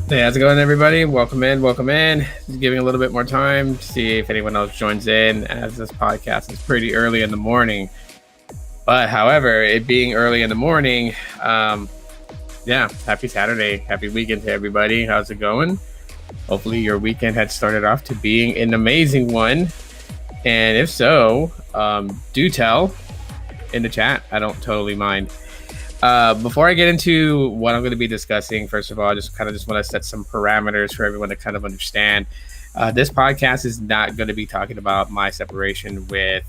Hey, how's it going, everybody? Welcome in, welcome in. Just giving a little bit more time to see if anyone else joins in, as this podcast is pretty early in the morning. But however, it being early in the morning, yeah, happy Saturday, happy weekend to everybody. How's it going? Hopefully, your weekend had started off to being an amazing one. And if so, do tell in the chat. I don't totally mind. Before I get into what I'm going to be discussing, first of all, I just want to set some parameters for everyone to kind of understand. This podcast is not going to be talking about my separation with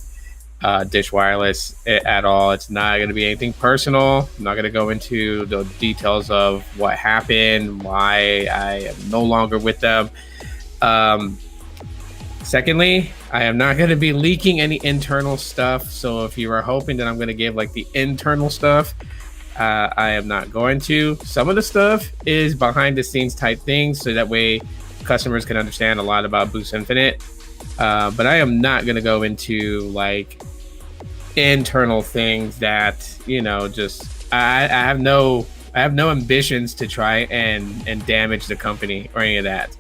Dish Wireless at all. It's not going to be anything personal. I'm not going to go into the details of what happened, why I am no longer with them. Secondly, I am not going to be leaking any internal stuff. So if you are hoping that I'm going to give like the internal stuff, I am not going to. Some of the stuff is behind the scenes type things, so that way customers can understand a lot about Boost Infinite. But I am not going to go into like internal things that just I have no ambitions to try and damage the company or any of that.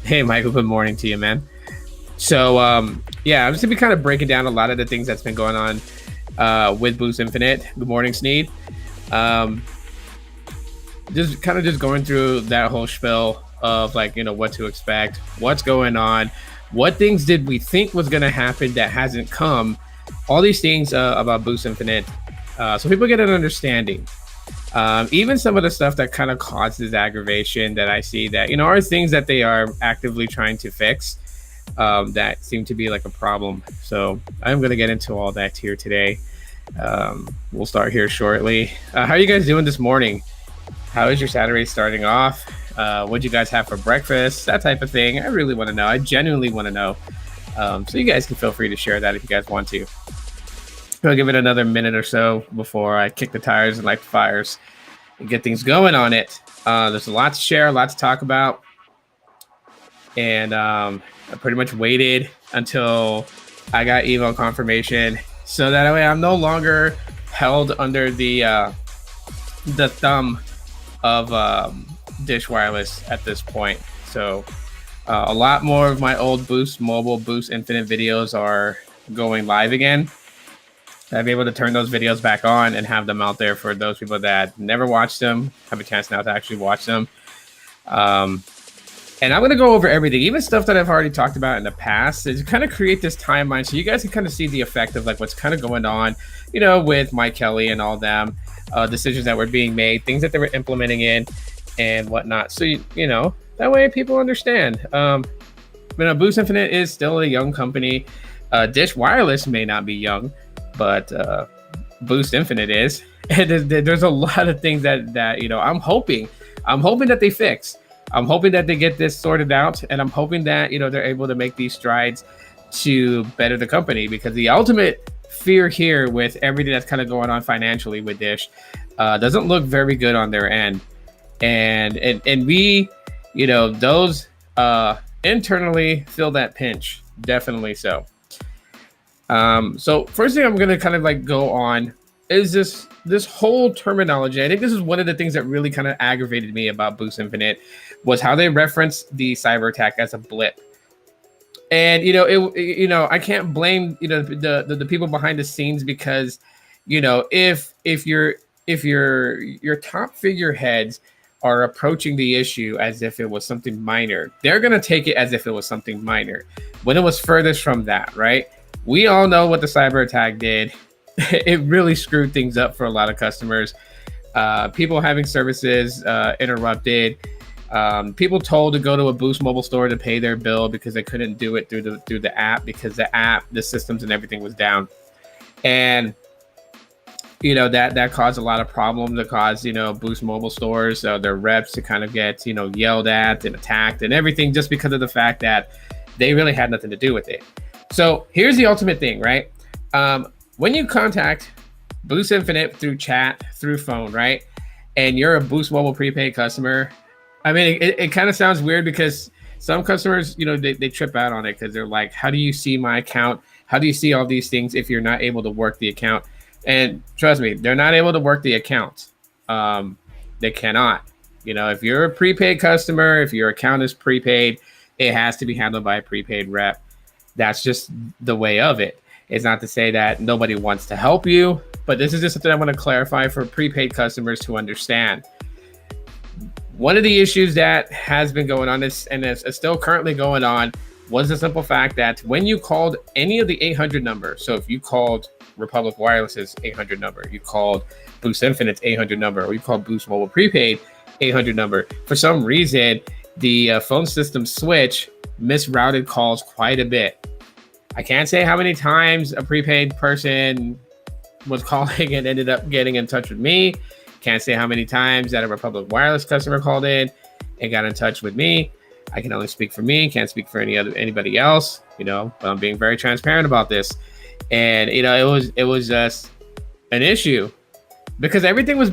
Hey, Michael, good morning to you, man. So yeah, I'm just gonna be kind of breaking down a lot of the things that's been going on with Boost Infinite. Good morning, Sneed. Just going through that whole spiel of what to expect, what's going on, what things did we think was going to happen that hasn't come, all these things about Boost Infinite, so people get an understanding. Even some of the stuff that kind of causes aggravation that I see that are things that they are actively trying to fix, that seem to be like a problem. So I'm going to get into all that here today. We'll start here shortly. How are you guys doing this morning? How is your Saturday starting off? What'd you guys have for breakfast? That type of thing. I really want to know. I genuinely want to know. So you guys can feel free to share that if you guys want to. I'll give it another minute or so before I kick the tires and light the fires and get things going on it. There's a lot to share, a lot to talk about. And I pretty much waited until I got email confirmation, so that way I'm no longer held under the thumb of Dish Wireless at this point. So a lot more of my old Boost Mobile, Boost Infinite videos are going live again. I'll be able to turn those videos back on and have them out there for those people that never watched them, have a chance now to actually watch them. And I'm going to go over everything, even stuff that I've already talked about in the past, to kind of create this timeline so you guys can kind of see the effect of like what's kind of going on, with Mike Kelly and all them, decisions that were being made, things that they were implementing in and whatnot. So, that way people understand. Boost Infinite is still a young company. Dish Wireless may not be young, but Boost Infinite is. And there's a lot of things that I'm hoping that they fix. I'm hoping that they get this sorted out, and I'm hoping that they're able to make these strides to better the company, because the ultimate fear here with everything that's kind of going on financially with Dish doesn't look very good on their end, and we those internally feel that pinch, definitely so. So first thing I'm going to kind of like go on is this whole terminology. I think this is one of the things that really kind of aggravated me about Boost Infinite, was how they referenced the cyber attack as a blip. And I can't blame the people behind the scenes, because if your top figureheads are approaching the issue as if it was something minor, they're going to take it as if it was something minor, when it was furthest from that, right? We all know what the cyber attack did. It really screwed things up for a lot of customers. People having services interrupted. People told to go to a Boost Mobile store to pay their bill because they couldn't do it through the app, because the systems and everything was down. And that caused a lot of problems. That caused Boost Mobile stores, their reps, to kind of get yelled at and attacked and everything, just because of the fact that they really had nothing to do with it. So here's the ultimate thing, right? When you contact Boost Infinite through chat, through phone, right, and you're a Boost Mobile prepaid customer, I mean, it kind of sounds weird, because some customers, they trip out on it, because they're like, how do you see my account? How do you see all these things if you're not able to work the account? And trust me, they're not able to work the account. They cannot. You know, if you're a prepaid customer, if your account is prepaid, it has to be handled by a prepaid rep. That's just the way of it. It's not to say that nobody wants to help you, but this is just something I want to clarify for prepaid customers to understand. One of the issues that has been going on is, and is still currently going on, was the simple fact that when you called any of the 800 numbers, so if you called Republic Wireless's 800 number, you called Boost Infinite's 800 number, or you called Boost Mobile Prepaid 800 number, for some reason, the phone system switch misrouted calls quite a bit. I can't say how many times a prepaid person was calling and ended up getting in touch with me. Can't say how many times that a Republic Wireless customer called in and got in touch with me. I can only speak for me, can't speak for anybody else, you know, but I'm being very transparent about this. And, you know, it was just an issue because everything was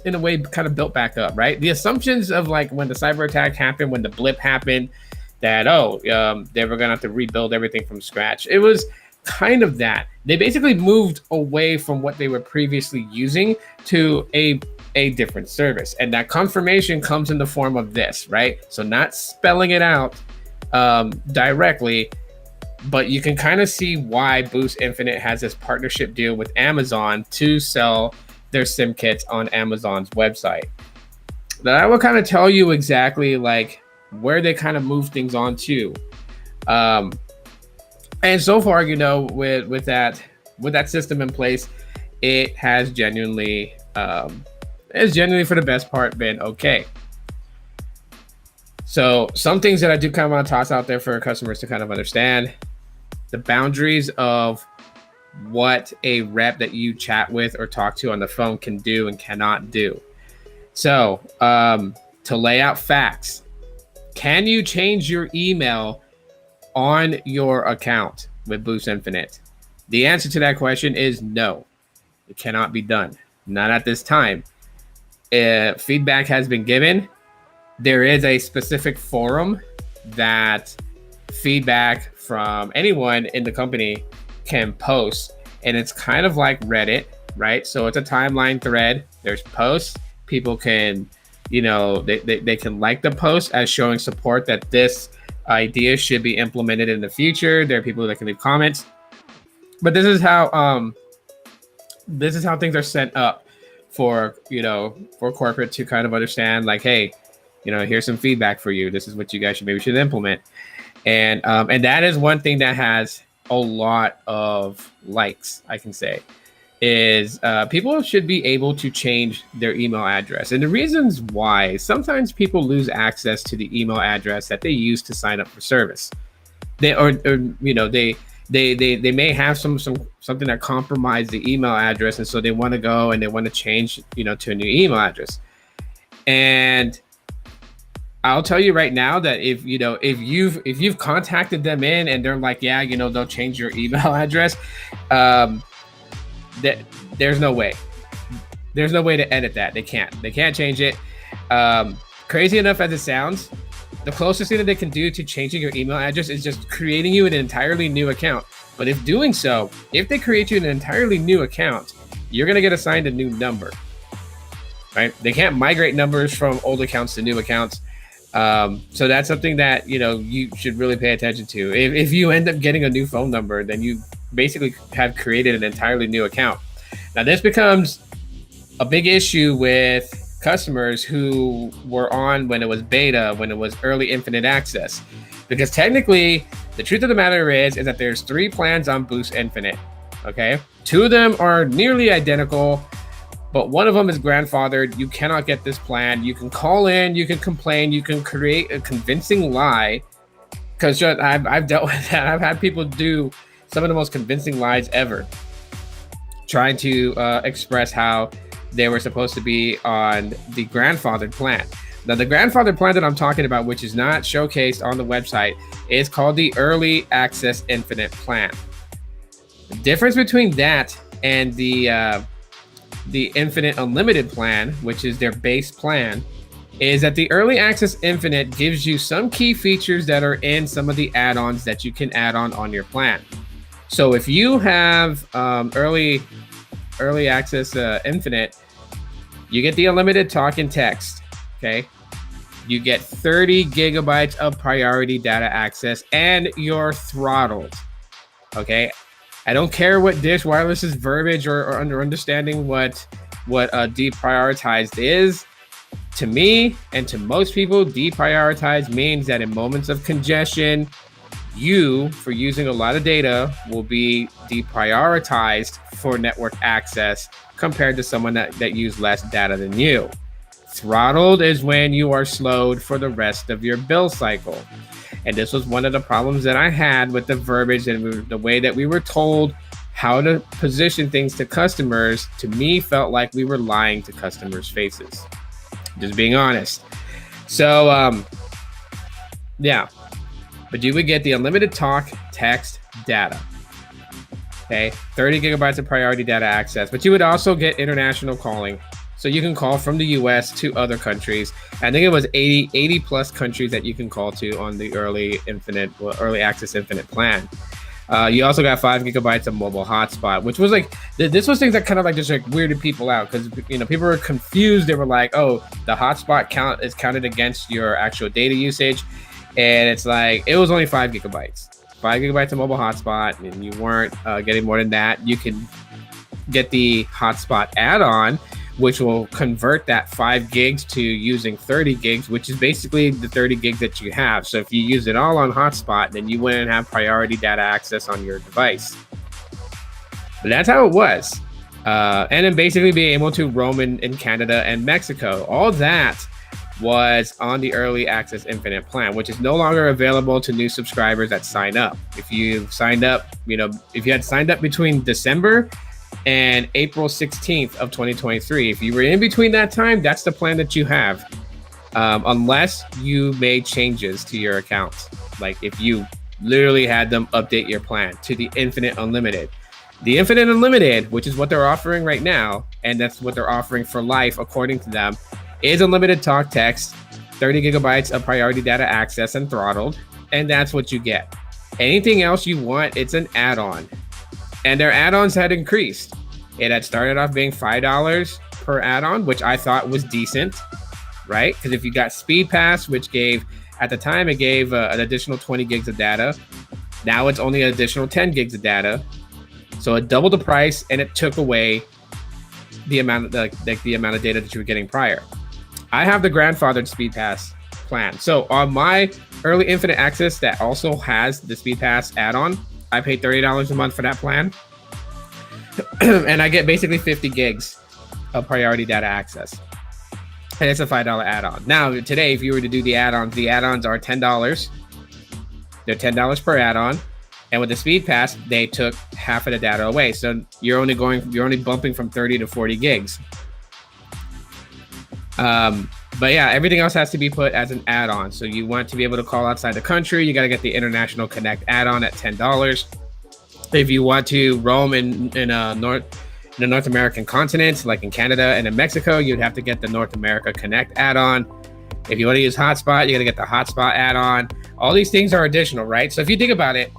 in a way kind of built back up, right? The assumptions of like when the cyber attack happened, when the blip happened, that, they were going to have to rebuild everything from scratch. It was kind of that. They basically moved away from what they were previously using to a different service. And that confirmation comes in the form of this, right? So not spelling it out directly, but you can kind of see why Boost Infinite has this partnership deal with Amazon to sell their SIM kits on Amazon's website. Now, I will kind of tell you exactly like where they kind of move things on to. And so far, you know, with that system in place, it has genuinely for the best part been okay. So some things that I do kind of want to toss out there for customers to kind of understand the boundaries of what a rep that you chat with or talk to on the phone can do and cannot do. So to lay out facts, can you change your email on your account with Boost Infinite? The answer to that question is no. It cannot be done. Not at this time. Feedback has been given. There is a specific forum that feedback from anyone in the company can post, and it's kind of like Reddit, right? So it's a timeline thread. There's posts. People can, you know, they can like the post as showing support that this idea should be implemented in the future. There are people that can leave comments, but this is how things are set up for, you know, for corporate to kind of understand, like, hey, you know, here's some feedback for you. This is what you guys should implement. And that is one thing that has a lot of likes, I can say, is people should be able to change their email address. And the reasons why, sometimes people lose access to the email address that they use to sign up for service. They may have something that compromised the email address, and so they want to go and they want to change, you know, to a new email address. And I'll tell you right now that if you've contacted them in and they're like, yeah, you know, they'll change your email address, that there's no way to edit that. They can't change it. Crazy enough as it sounds, the closest thing that they can do to changing your email address is just creating you an entirely new account. But if doing so, if they create you an entirely new account, you're going to get assigned a new number, right? They can't migrate numbers from old accounts to new accounts. So that's something that, you know, you should really pay attention to. If you end up getting a new phone number, then you basically have created an entirely new account. Now, this becomes a big issue with customers who were on when it was beta, when it was early infinite access, because technically the truth of the matter is that there's 3 plans on Boost Infinite. Okay, 2 of them are nearly identical, but one of them is grandfathered. You cannot get this plan. You can call in, you can complain, you can create a convincing lie, because I've dealt with that. I've had people do some of the most convincing lies ever, trying to express how they were supposed to be on the grandfathered plan. Now, the grandfathered plan that I'm talking about, which is not showcased on the website, is called the Early Access Infinite plan. The difference between that and the Infinite Unlimited plan, which is their base plan, is that the Early Access Infinite gives you some key features that are in some of the add-ons that you can add on your plan. So if you have early access infinite, you get the unlimited talk and text. Okay. You get 30 gigabytes of priority data access and you're throttled. Okay. I don't care what Dish Wireless's verbiage or understanding what deprioritized is. To me and to most people, deprioritized means that in moments of congestion, you, for using a lot of data, will be deprioritized for network access compared to someone that used less data than you. Throttled is when you are slowed for the rest of your bill cycle. And this was one of the problems that I had with the verbiage and the way that we were told how to position things to customers. To me, felt like we were lying to customers' faces. Just being honest. So, yeah. But you would get the unlimited talk, text, data. Okay, 30 gigabytes of priority data access. But you would also get international calling. So you can call from the US to other countries. I think it was 80 plus countries that you can call to on the early access infinite plan. You also got 5 gigabytes of mobile hotspot, which was like, this was things that kind of like just like weirded people out because, you know, people were confused. They were like, oh, the hotspot count is counted against your actual data usage. And it's like, it was only 5 gigabytes. 5 gigabytes of mobile hotspot, and you weren't getting more than that. You can get the hotspot add-on, which will convert that 5 gigs to using 30 gigs, which is basically the 30 gigs that you have. So if you use it all on hotspot, then you wouldn't have priority data access on your device. But that's how it was. And then basically being able to roam in Canada and Mexico. All that was on the early access infinite plan, which is no longer available to new subscribers that sign up. If you've signed up, you know, if you had signed up between December and April 16th of 2023, if you were in between that time, that's the plan that you have, unless you made changes to your account. Like if you literally had them update your plan to the infinite unlimited. The infinite unlimited, which is what they're offering right now, and that's what they're offering for life according to them, is unlimited talk, text, 30 gigabytes of priority data access and throttled, and that's what you get. Anything else you want, it's an add-on. And their add-ons had increased. It had started off being $5 per add-on, which I thought was decent, right? Because if you got Speed Pass, which gave, at the time, it gave an additional 20 gigs of data. Now it's only an additional 10 gigs of data. So it doubled the price, and it took away the amount of the amount of data that you were getting prior. I have the grandfathered Speed Pass plan. So on my early infinite access that also has the Speed Pass add-on, I pay $30 a month for that plan. And I get basically 50 gigs of priority data access. And it's a $5 add-on. Now, today, if you were to do the add-ons are $10. They're $10 per add-on. And with the Speed Pass, they took half of the data away. So you're only bumping from 30 to 40 gigs. But yeah, everything else has to be put as an add-on. So you want to be able to call outside the country, you got to get the International Connect add-on at $10. If you want to roam in the North American continent, like in Canada and in Mexico, you'd have to get the North America Connect add-on. If you want to use hotspot, you got to get the hotspot add-on. All these things are additional, right? So if you think about it,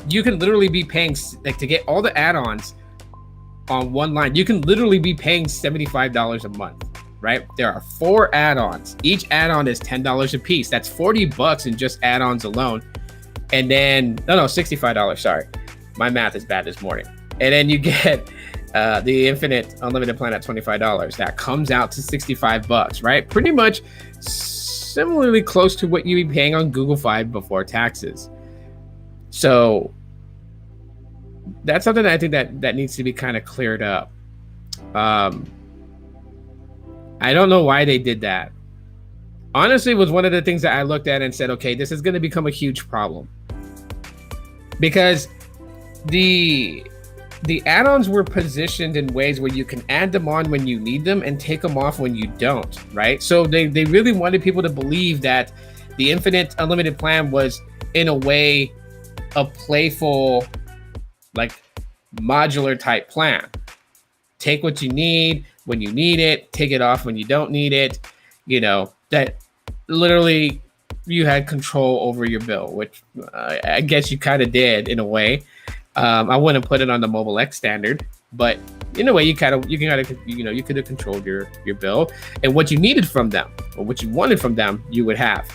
you can literally be paying, like, to get all the add-ons on one line, you can literally be paying $75 a month. Right? There are 4 add-ons. Each add-on is $10 a piece. That's $40 in just add-ons alone. And then, $65. Sorry. My math is bad this morning. And then you get the infinite unlimited plan at $25. That comes out to $65, right? Pretty much similarly close to what you'd be paying on Google Fi before taxes. So that's something that I think that needs to be kind of cleared up. I don't know why they did that. Honestly, it was one of the things that I looked at and said, okay, this is going to become a huge problem. Because the add-ons were positioned in ways where you can add them on when you need them and take them off when you don't, right? So they really wanted people to believe that the infinite unlimited plan was, in a way, a playful, like, modular type plan. Take what you need when you need it, take it off when you don't need it. You know, that literally you had control over your bill, which I guess you kind of did in a way. I wouldn't put it on the Mobile X standard, but in a way, you can you could have controlled your bill, and what you needed from them or what you wanted from them, you would have.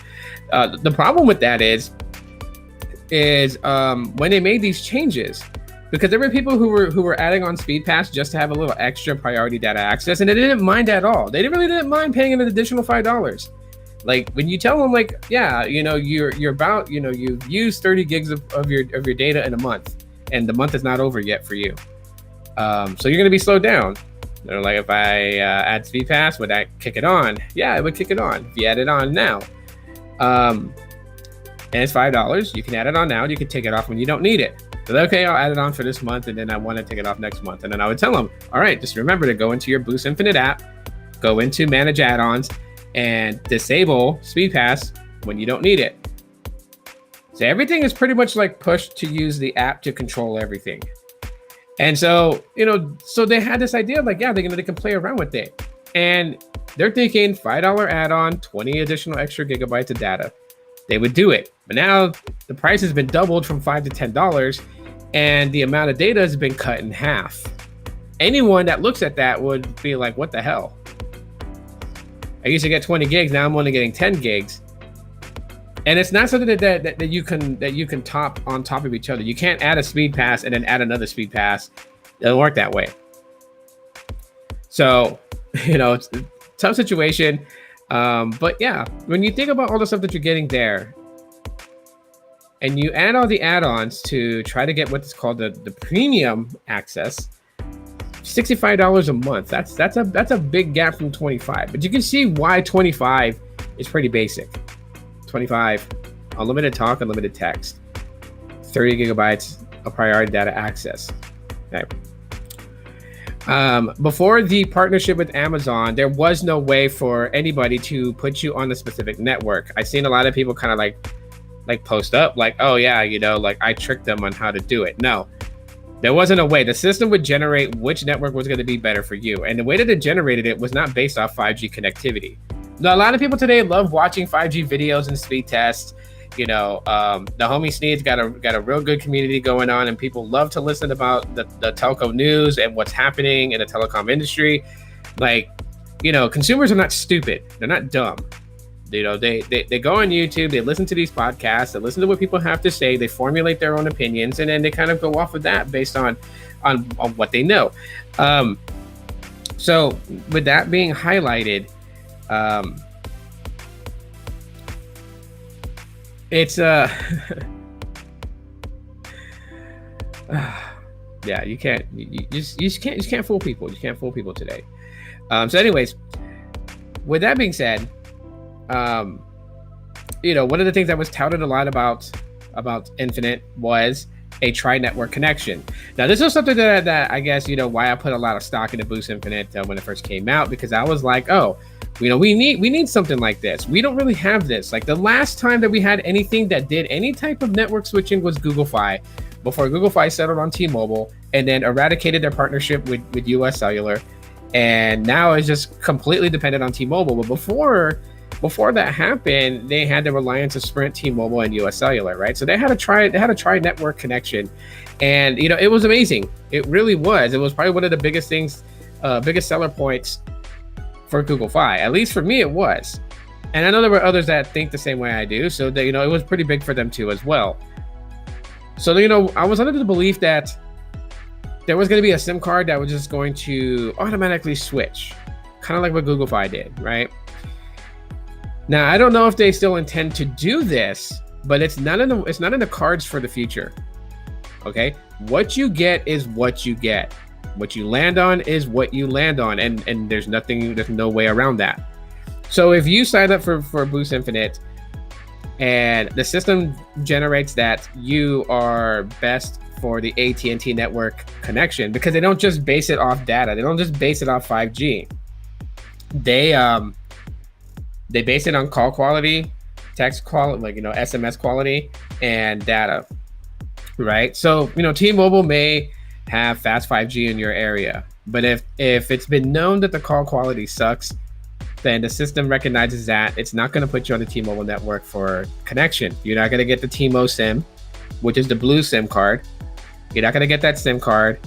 The problem with that is when they made these changes, because there were people who were adding on Speed Pass just to have a little extra priority data access, and they didn't mind at all. They didn't mind paying an additional $5. Like when you tell them, like, yeah, you're about, you've used 30 gigs of your data in a month, and the month is not over yet for you. So you're gonna be slowed down. They're like, if I add Speed Pass, would that kick it on? Yeah, it would kick it on if you add it on now. And it's $5. You can add it on now. You can take it off when you don't need it. So okay, I'll add it on for this month, and then I want to take it off next month. And then I would tell them, all right, just remember to go into your Boost Infinite app, go into Manage Add-ons, and disable Speed Pass when you don't need it. So everything is pretty much like pushed to use the app to control everything. And so, so they had this idea of like, yeah, they can play around with it. And they're thinking $5 add-on, 20 additional extra gigabytes of data. They would do it. But now the price has been doubled from $5 to $10, and the amount of data has been cut in half. Anyone that looks at that would be like, what the hell? I used to get 20 gigs, now I'm only getting 10 gigs. And it's not something that you can top on top of each other. You can't add a Speed Pass and then add another Speed Pass. It doesn't work that way. So, it's a tough situation. But yeah, when you think about all the stuff that you're getting there, and you add all the add-ons to try to get what's called the premium access, $65 a month. That's a big gap from 25. But you can see why 25 is pretty basic. 25, unlimited talk, unlimited text, 30 gigabytes of priority data access. Okay. Before the partnership with Amazon, there was no way for anybody to put you on a specific network. I've seen a lot of people kind of like post up like, oh yeah, like I tricked them on how to do it. No, there wasn't a way. The system would generate which network was going to be better for you. And the way that it generated it was not based off 5G connectivity. Now, a lot of people today love watching 5G videos and speed tests. The homie Sneed's got a real good community going on, and people love to listen about the telco news and what's happening in the telecom industry. Like, consumers are not stupid. They're not dumb. They go on YouTube, they listen to these podcasts, they listen to what people have to say, they formulate their own opinions, and then they kind of go off of that based on what they know. So with that being highlighted, it's yeah, you just can't fool people. You can't fool people today. So anyways, with that being said, one of the things that was touted a lot about Infinite was a tri-network connection. Now, this is something that I guess, why I put a lot of stock into Boost Infinite when it first came out, because I was like, oh, we need something like this. We don't really have this. Like, the last time that we had anything that did any type of network switching was Google Fi, before Google Fi settled on T-Mobile and then eradicated their partnership with US Cellular, and now it's just completely dependent on T-Mobile. But before that happened, they had the reliance of Sprint, T-Mobile, and US Cellular, right? So they had a tri-network connection, and it was amazing. It really was. It was probably one of the biggest seller points for Google Fi. At least for me, it was. And I know there were others that think the same way I do, so that, it was pretty big for them too as well. So I was under the belief that there was going to be a SIM card that was just going to automatically switch, kind of like what Google Fi did, right? Now, I don't know if they still intend to do this, but it's not in the cards for the future. Okay, what you get is what you get. What you land on is what you land on, and there's no way around that. So if you sign up for Boost Infinite, and the system generates that you are best for the AT&T network connection, because they don't just base it off data, they don't just base it off 5G. They base it on call quality, text quality, SMS quality, and data, right? So, T-Mobile may have fast 5G in your area, but if it's been known that the call quality sucks, then the system recognizes that it's not going to put you on the T-Mobile network for connection. You're not going to get the T-Mo SIM, which is the blue SIM card. You're not going to get that SIM card,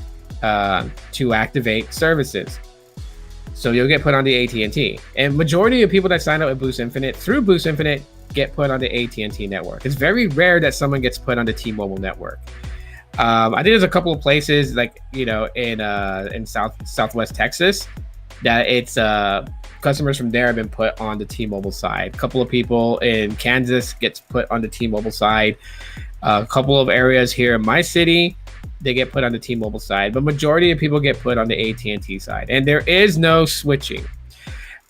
to activate services. So you'll get put on the AT&T. And majority of people that sign up with Boost Infinite through Boost Infinite get put on the AT&T network. It's very rare that someone gets put on the T-Mobile network. I think there's a couple of places like, in Southwest Texas that it's customers from there have been put on the T-Mobile side. A couple of people in Kansas gets put on the T-Mobile side. A couple of areas here in my city, they get put on the T-Mobile side, but majority of people get put on the AT&T side, and there is no switching.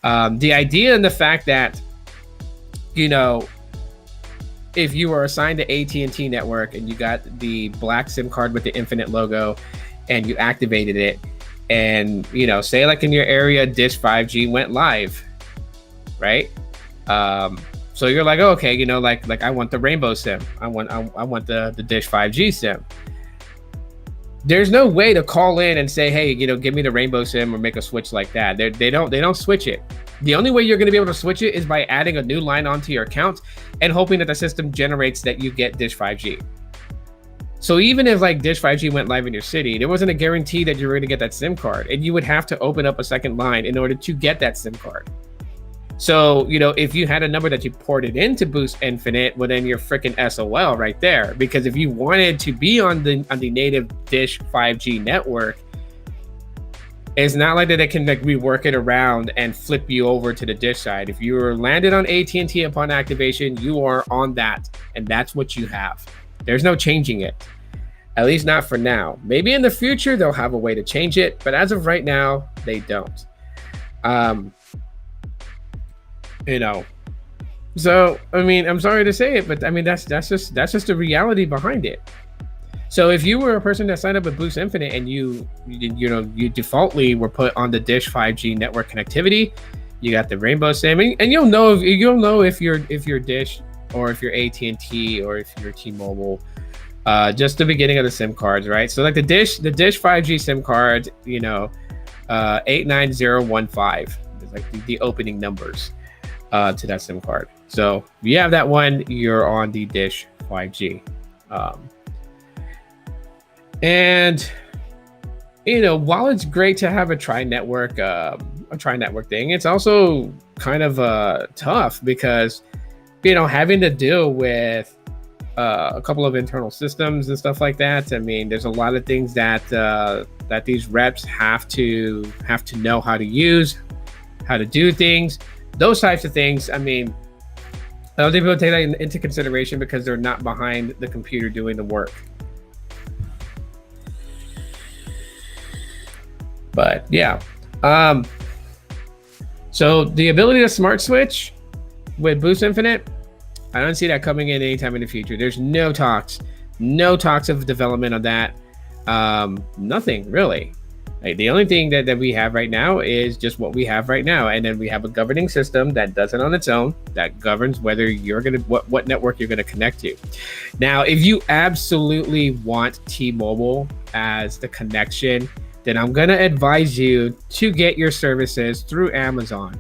The idea and the fact that, if you were assigned to AT&T network and you got the black SIM card with the Infinite logo and you activated it, and say like in your area Dish 5G went live, right? So you're like, oh, okay, like I want the Rainbow SIM, I want the Dish 5G SIM. There's no way to call in and say, hey, give me the Rainbow SIM or make a switch like that. They don't switch it. The only way you're going to be able to switch it is by adding a new line onto your account and hoping that the system generates that you get Dish 5G. So even if like Dish 5G went live in your city, there wasn't a guarantee that you were going to get that SIM card, and you would have to open up a second line in order to get that SIM card. So, if you had a number that you ported into Boost Infinite, well, then you're freaking SOL right there. Because if you wanted to be on the native Dish 5G network, it's not like that they can like rework it around and flip you over to the Dish side. If you were landed on AT&T upon activation, you are on that, and that's what you have. There's no changing it, at least not for now. Maybe in the future they'll have a way to change it, but as of right now, they don't. So I mean, I'm sorry to say it, but I mean that's just the reality behind it. So if you were a person that signed up with Boost Infinite and you defaultly were put on the Dish 5G network connectivity, you got the Rainbow SIM, and you'll know if you're Dish or if you're AT&T or if you're T-Mobile, just the beginning of the SIM cards, right? So like the Dish 5G SIM card, 89015 is like the opening numbers to that SIM card. So if you have that one, you're on the Dish 5G. And while it's great to have a tri-network thing, it's also kind of tough because having to deal with a couple of internal systems and stuff like that. I mean, there's a lot of things that these reps have to know how to use, how to do things, those types of things. I mean, I don't think people take that into consideration because they're not behind the computer doing the work. But yeah, so the ability to smart switch with Boost Infinite, I don't see that coming in anytime in the future. There's no talks of development on that. Nothing really. Like, the only thing that we have right now is just what we have right now, and then we have a governing system that does it on its own, that governs whether you're gonna what network you're gonna connect to. Now, if you absolutely want T-Mobile as the connection, then I'm gonna advise you to get your services through Amazon.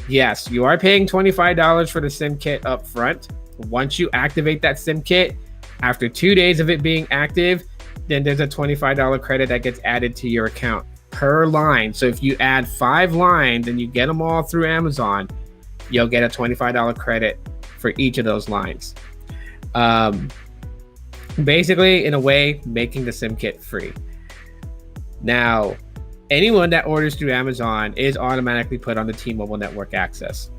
Yes, you are paying $25 for the SIM kit up front. Once you activate that SIM kit, after 2 days of it being active, then there's a $25 credit that gets added to your account per line. So if you add 5 lines and you get them all through Amazon, you'll get a $25 credit for each of those lines. Basically, in a way, making the SIM kit free. Now, anyone that orders through Amazon is automatically put on the T-Mobile network access.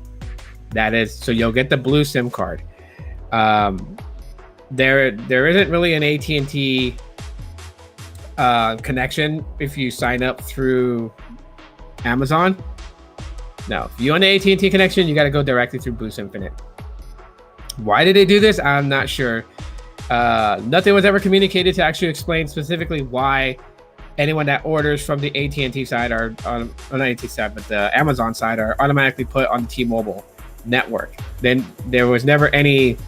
That is, so you'll get the blue SIM card. There isn't really an AT&T connection if you sign up through Amazon. No, if you want the AT&T connection, you got to go directly through Boost Infinite. Why did they do this? I'm not sure. Nothing was ever communicated to actually explain specifically why anyone that orders from the AT&T side or not AT&T side, but the Amazon side are automatically put on the T-Mobile network. Then there was never any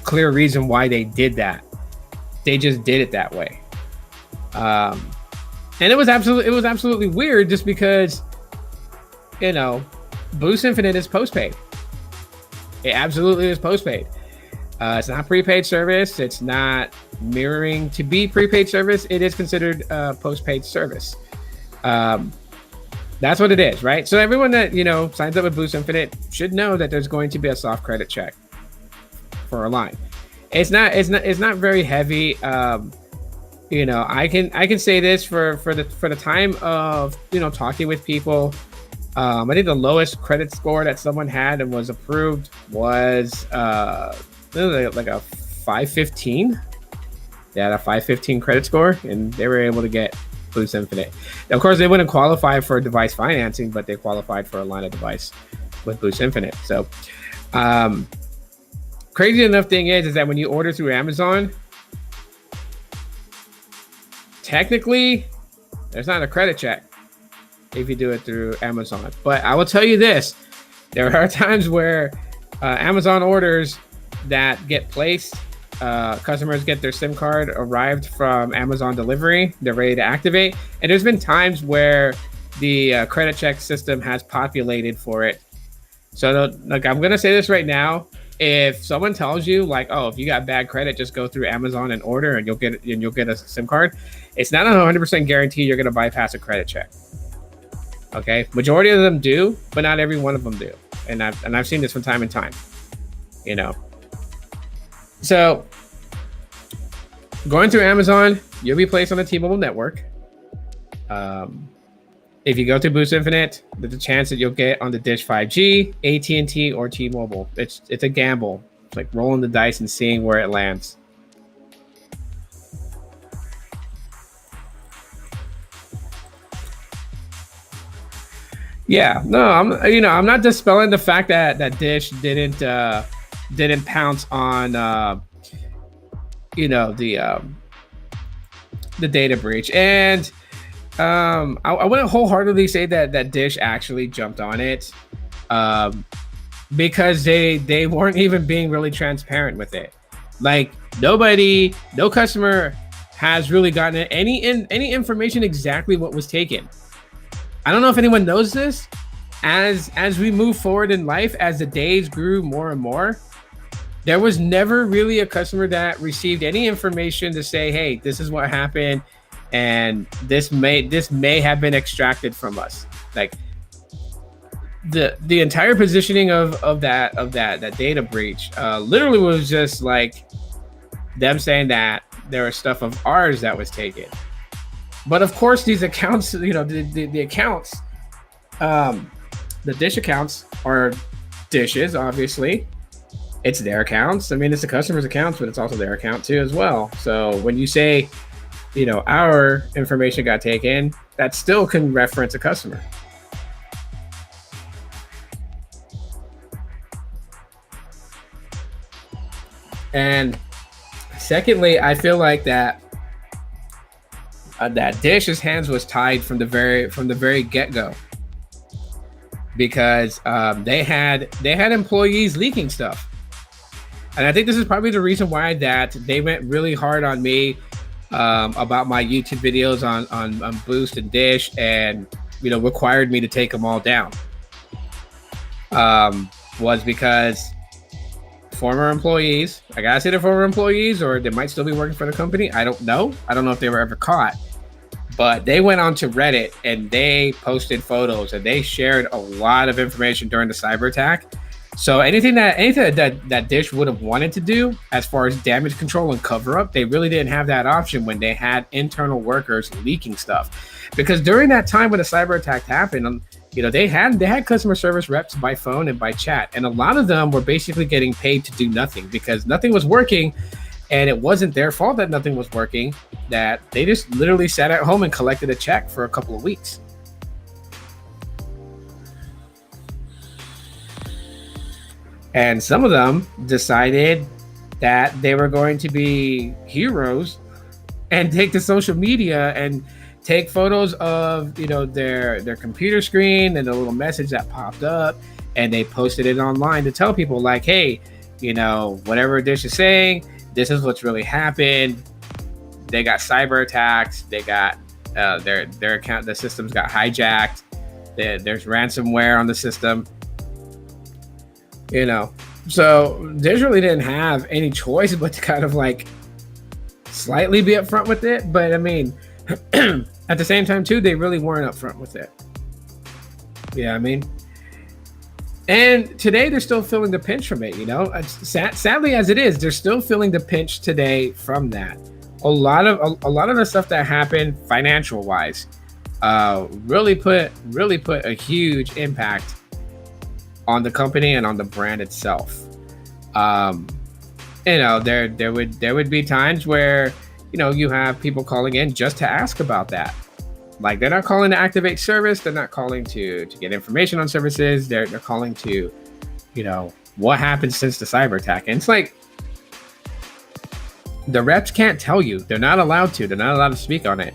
clear reason why they did that. They just did it that way. And it was absolutely weird just because, Boost Infinite is postpaid. It absolutely is postpaid. It's not a prepaid service. It's not mirroring to be prepaid service, it is considered postpaid service. Um, that's what it is, right? So everyone that signs up with Boost Infinite should know that there's going to be a soft credit check for a line. It's not very heavy. I can say this for the time of talking with people. I think the lowest credit score that someone had and was approved was like a 515. They had a 515 credit score, and they were able to get Boost Infinite. Now, of course, they wouldn't qualify for device financing, but they qualified for a line of device with Boost Infinite. So, crazy enough thing is that when you order through Amazon, technically, there's not a credit check if you do it through Amazon. But I will tell you this: there are times where Amazon orders that get placed. Customers get their SIM card arrived from Amazon delivery. They're ready to activate. And there's been times where the credit check system has populated for it. So like, I'm going to say this right now. If someone tells you like, oh, if you got bad credit, just go through Amazon and order and you'll get a SIM card. It's not a 100% guarantee you're going to bypass a credit check. Okay. Majority of them do, but not every one of them do. And I've seen this from time and time, So, going through Amazon, you'll be placed on the T-Mobile network. If you go to Boost Infinite, there's a chance that you'll get on the Dish 5G, AT&T, or T-Mobile. It's a gamble. It's like rolling the dice and seeing where it lands. Yeah, no, I'm not dispelling the fact that Dish didn't pounce on the data breach, and I wouldn't wholeheartedly say that Dish actually jumped on it, because they weren't even being really transparent with it. Like no customer has really gotten any information exactly what was taken. I don't know if anyone knows this. As we move forward in life, as the days grew more and more, there was never really a customer that received any information to say, hey, this is what happened, and this may have been extracted from us. Like the entire positioning of that data breach literally was just like them saying that there was stuff of ours that was taken. But of course, these accounts, the accounts, the Dish accounts are Dish's, obviously. It's their accounts. I mean, it's the customer's accounts, but it's also their account too as well. So when you say, our information got taken, that still can reference a customer. And secondly, I feel like that Dish's hands was tied from the very get-go, because they had employees leaking stuff. And I think this is probably the reason why that they went really hard on me about my YouTube videos on Boost and Dish, and required me to take them all down. Was because former employees, I gotta say they're former employees, or they might still be working for the company. I don't know if they were ever caught, but they went on to Reddit and they posted photos and they shared a lot of information during the cyber attack. So anything that Dish would have wanted to do as far as damage control and cover up, they really didn't have that option when they had internal workers leaking stuff. Because during that time when the cyber attack happened, they had customer service reps by phone and by chat, and a lot of them were basically getting paid to do nothing because nothing was working, and it wasn't their fault that nothing was working. That they just literally sat at home and collected a check for a couple of weeks. And some of them decided that they were going to be heroes and take to social media and take photos of their computer screen and the little message that popped up, and they posted it online to tell people like, hey, whatever Dish is saying, this is what's really happened. They got cyber attacked. They got their account, the systems got hijacked. There's ransomware on the system. So Dish really didn't have any choice but to kind of like slightly be upfront with it, but I mean, at the same time too, they really weren't upfront with it. Yeah, I mean, and today they're still feeling the pinch from it. Sadly as it is, they're still feeling the pinch today from that. A lot of the stuff that happened financial wise, really put a huge impact on the company and on the brand itself. Um, there would be times where you have people calling in just to ask about that. Like, they're not calling to activate service, they're not calling to get information on services, they're calling to what happened since the cyber attack. And it's like, the reps can't tell you, they're not allowed to speak on it.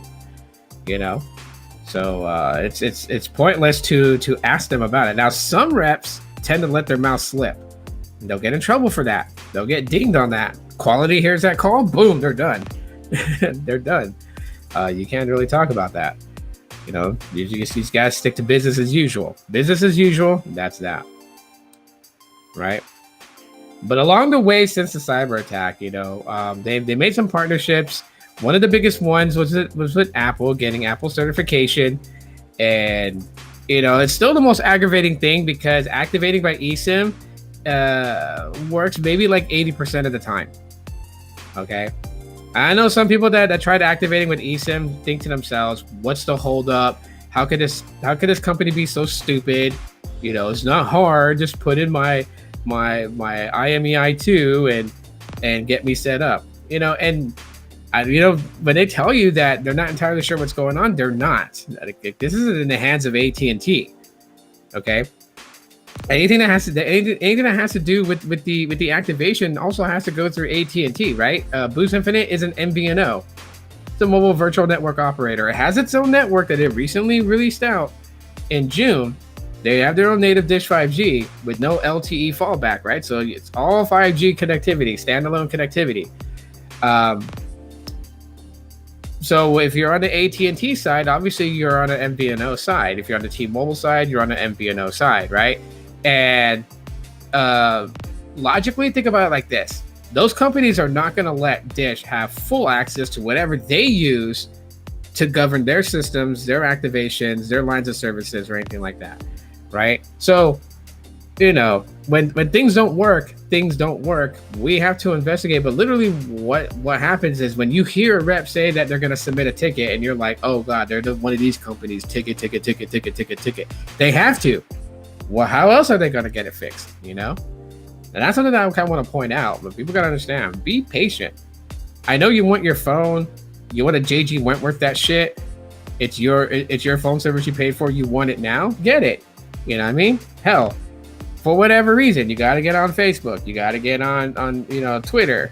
So it's pointless to ask them about it. Now, some reps tend to let their mouth slip. They'll get in trouble for that. They'll get dinged on that. Quality hears that call, boom, they're done. They're done. You can't really talk about that. These guys stick to business as usual. Business as usual, that's that. Right? But along the way since the cyber attack, they made some partnerships. One of the biggest ones was with Apple, getting Apple certification. And, it's still the most aggravating thing because activating by eSIM works maybe like 80% of the time. Okay? I know some people that tried activating with eSIM think to themselves, what's the holdup? How could this company be so stupid? It's not hard. Just put in my IMEI2 and get me set up. When they tell you that they're not entirely sure what's going on, they're not. This isn't in the hands of AT&T. Okay? Anything that has to do with the activation also has to go through AT&T, right? Boost Infinite is an MVNO. It's a mobile virtual network operator. It has its own network that it recently released out in June. They have their own native Dish 5G with no LTE fallback, right? So it's all 5G connectivity, standalone connectivity. So if you're on the AT&T side, obviously you're on an MVNO side. If you're on the T-Mobile side, you're on an MVNO side, right? And logically, think about it like this. Those companies are not going to let Dish have full access to whatever they use to govern their systems, their activations, their lines of services, or anything like that, right? So, when things don't work, we have to investigate. But literally what happens is when you hear a rep say that they're going to submit a ticket and you're like, oh God, they're one of these companies, ticket. They have to. Well, how else are they going to get it fixed? And that's something that I kind of want to point out, but people got to understand, be patient. I know you want your phone, you want a JG Wentworth that shit. It's your phone service you paid for. You want it now, get it. You know what I mean? Hell, for whatever reason, you got to get on Facebook. You got to get on Twitter.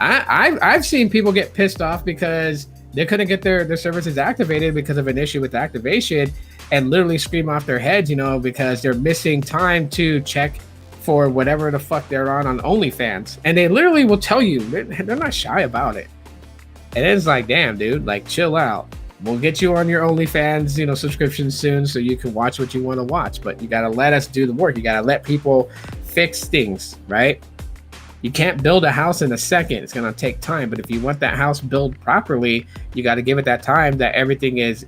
I've seen people get pissed off because they couldn't get their services activated because of an issue with activation, and literally scream off their heads, because they're missing time to check for whatever the fuck they're on OnlyFans. And they literally will tell you, they're not shy about it. And it's like, damn, dude, like, chill out. We'll get you on your OnlyFans, subscription soon so you can watch what you want to watch. But you got to let us do the work. You got to let people fix things, right? You can't build a house in a second. It's going to take time. But if you want that house built properly, you got to give it that time that everything is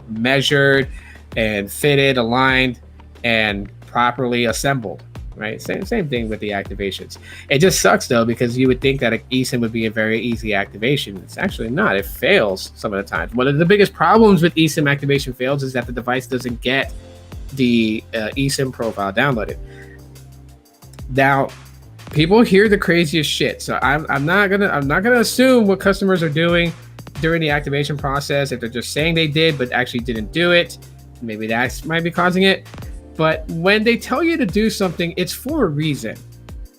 measured and fitted, aligned, and properly assembled, right? Same thing with the activations. It just sucks, though, because you would think that an eSIM would be a very easy activation. It's actually not. It fails some of the times. One of the biggest problems with eSIM activation fails is that the device doesn't get the eSIM profile downloaded. Now, people hear the craziest shit, so I'm not gonna assume what customers are doing during the activation process. If they're just saying they did but actually didn't do it, maybe that might be causing it. But when they tell you to do something, it's for a reason.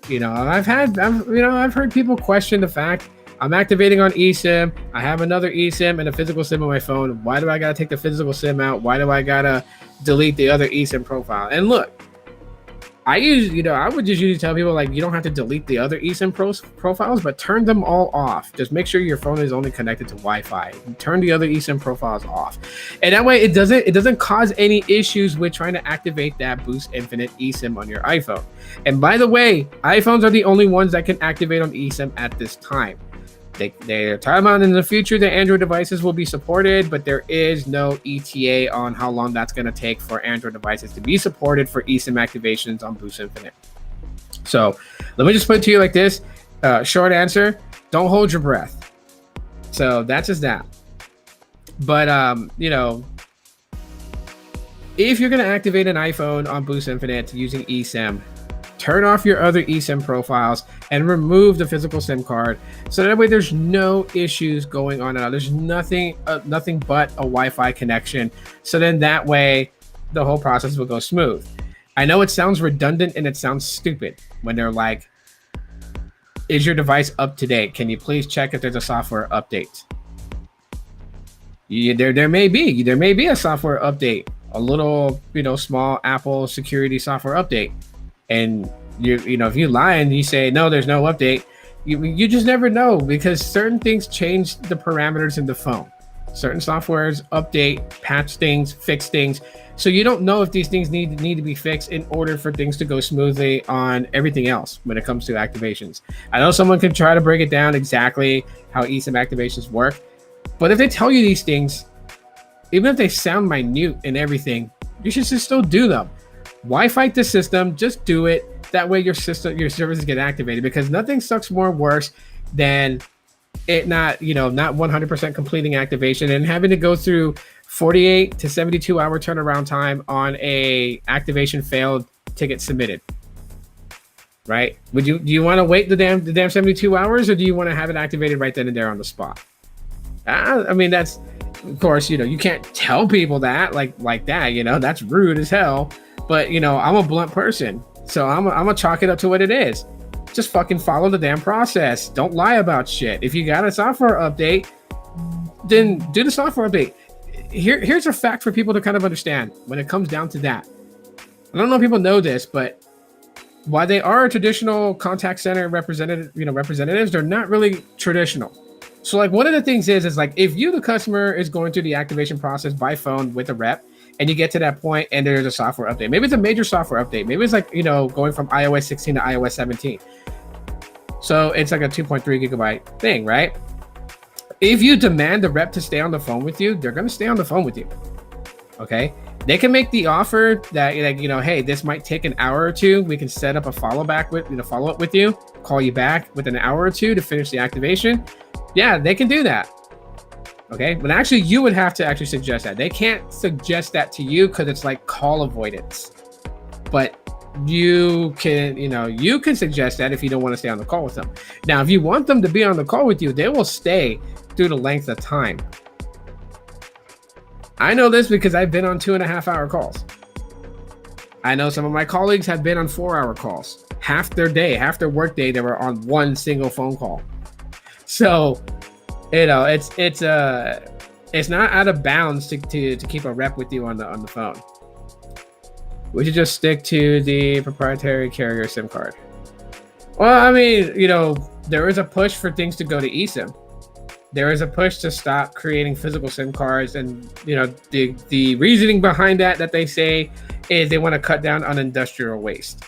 I've heard people question the fact, I'm activating on eSIM, I have another eSIM and a physical SIM on my phone. Why do I gotta take the physical SIM out? Why do I gotta delete the other eSIM profile? And look, I would just usually tell people, like, you don't have to delete the other eSIM profiles, but turn them all off. Just make sure your phone is only connected to Wi-Fi. Turn the other eSIM profiles off, and that way it doesn't cause any issues with trying to activate that Boost Infinite eSIM on your iPhone. And by the way, iPhones are the only ones that can activate on eSIM at this time. They're talking about in the future that Android devices will be supported, but there is no ETA on how long that's going to take for Android devices to be supported for eSIM activations on Boost Infinite. So let me just put it to you like this. Short answer, don't hold your breath. So that's just that. But, if you're going to activate an iPhone on Boost Infinite using eSIM, turn off your other eSIM profiles and remove the physical SIM card. So that way there's no issues going on now. There's nothing but a Wi-Fi connection. So then that way the whole process will go smooth. I know it sounds redundant and it sounds stupid when they're like, is your device up to date? Can you please check if there's a software update? There may be a software update, a little, small Apple security software update. And if you lie and you say, no, there's no update, you just never know, because certain things change the parameters in the phone. Certain softwares update, patch things, fix things. So you don't know if these things need to be fixed in order for things to go smoothly on everything else when it comes to activations. I know someone can try to break it down exactly how eSIM activations work, but if they tell you these things, even if they sound minute and everything, you should just still do them. Why fight the system? Just do it. That way your services get activated, because nothing sucks more worse than it not 100% completing activation and having to go through 48 to 72 hour turnaround time on a activation failed ticket submitted. Right? Do you want to wait the damn 72 hours, or do you want to have it activated right then and there on the spot? That's, of course, you can't tell people that like that, that's rude as hell. But, I'm a blunt person, so I'm going to chalk it up to what it is. Just fucking follow the damn process. Don't lie about shit. If you got a software update, then do the software update. Here's a fact for people to kind of understand when it comes down to that. I don't know if people know this, but while they are traditional contact center representatives, they're not really traditional. So like one of the things is like, if you, the customer, is going through the activation process by phone with a rep, and you get to that point and there's a software update. Maybe it's a major software update. Maybe it's like, going from iOS 16 to iOS 17. So it's like a 2.3 gigabyte thing, right? If you demand the rep to stay on the phone with you, they're going to stay on the phone with you. Okay? They can make the offer that, hey, this might take an hour or two. We can set up a follow up with you, call you back with an hour or two to finish the activation. Yeah, they can do that. Okay, but actually you would have to actually suggest that. They can't suggest that to you because it's like call avoidance. But you can suggest that if you don't want to stay on the call with them. Now, if you want them to be on the call with you, they will stay through the length of time. I know this because I've been on 2.5 hour calls. I know some of my colleagues have been on 4 hour calls. Half their work day, they were on one single phone call. So, it's not out of bounds to keep a rep with you on the phone. We should just stick to the proprietary carrier SIM card. Well, there is a push for things to go to eSIM. There is a push to stop creating physical SIM cards, and the reasoning behind that they say is they want to cut down on industrial waste.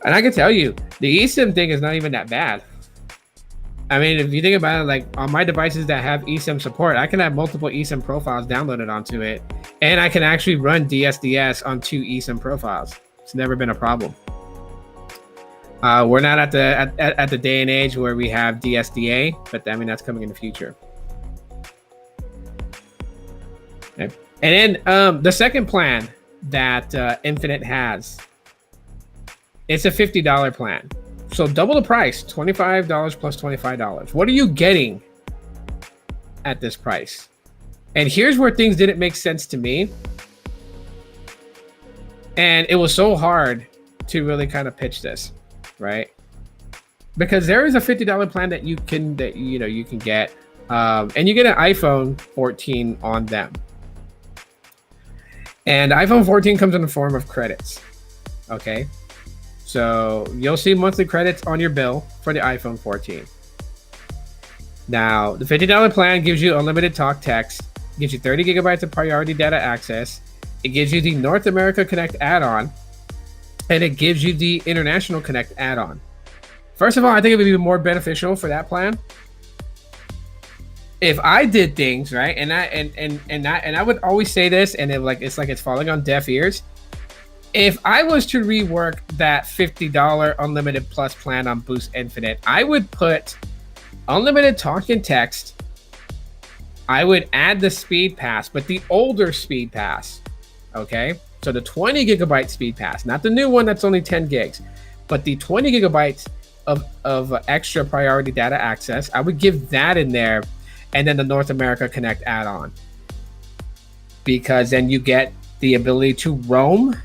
And I can tell you, the eSIM thing is not even that bad. If you think about it, like on my devices that have eSIM support, I can have multiple eSIM profiles downloaded onto it, and I can actually run DSDS on 2 eSIM profiles. It's never been a problem. We're not at the day and age where we have DSDA, but that's coming in the future. Okay. And then the second plan that Infinite has, it's a $50 plan. So double the price, $25 plus $25. What are you getting at this price? And here's where things didn't make sense to me. And it was so hard to really kind of pitch this, right? Because there is a $50 plan that you can get, and you get an iPhone 14 on them. And iPhone 14 comes in the form of credits, okay? So you'll see monthly credits on your bill for the iPhone 14. Now, the $50 plan gives you unlimited talk text, gives you 30 gigabytes of priority data access. It gives you the North America Connect add-on, and it gives you the International Connect add-on. First of all, I think it would be more beneficial for that plan if I did things right, and I would always say this, and it's like it's falling on deaf ears. If I was to rework that $50 unlimited plus plan on Boost Infinite, I would put unlimited talk and text. I would add the speed pass, but the older speed pass. Okay, so the 20 gigabyte speed pass, not the new one that's only 10 gigs, but the 20 gigabytes of extra priority data access. I would give that in there, and then the North America Connect add-on, because then you get the ability to roam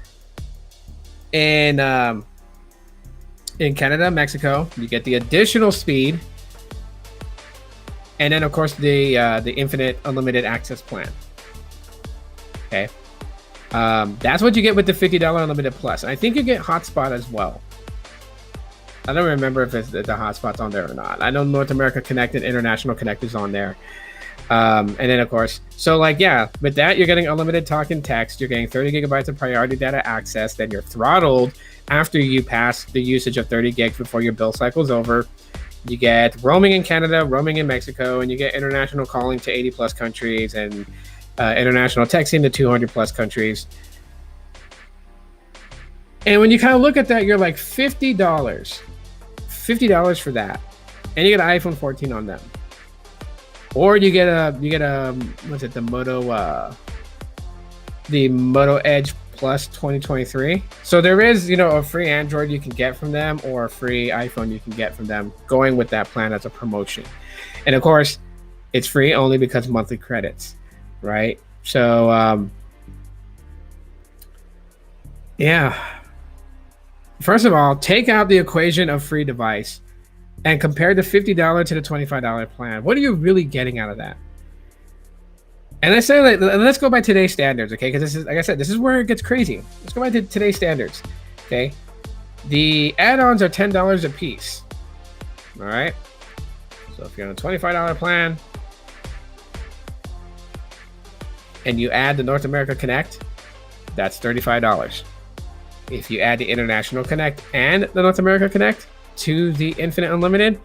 in Canada, Mexico. You get the additional speed, and then of course the infinite unlimited access plan. Okay, that's what you get with the $50 unlimited plus. And I think you get hotspot as well. I don't remember if the hotspot's on there or not. I know North America Connect and International Connect is on there. And then of course, so like, yeah, with that, you're getting unlimited talk and text. You're getting 30 gigabytes of priority data access. Then you're throttled after you pass the usage of 30 gigs before your bill cycle's over. You get roaming in Canada, roaming in Mexico, and you get international calling to 80 plus countries, and international texting to 200 plus countries. And when you kind of look at that, you're like $50 for that, and you get an iPhone 14 on them, or you get a what's it, the Moto Edge Plus 2023. So there is, a free Android you can get from them, or a free iPhone you can get from them, going with that plan as a promotion. And of course, it's free only because monthly credits, right? So yeah. First of all, take out the equation of free device and compare the $50 to the $25 plan. What are you really getting out of that? And I say, let's go by today's standards, okay? Because this is, like I said, this is where it gets crazy. Let's go by today's standards, okay? The add-ons are $10 a piece, all right? So if you're on a $25 plan and you add the North America Connect, that's $35. If you add the International Connect and the North America Connect to the Infinite Unlimited,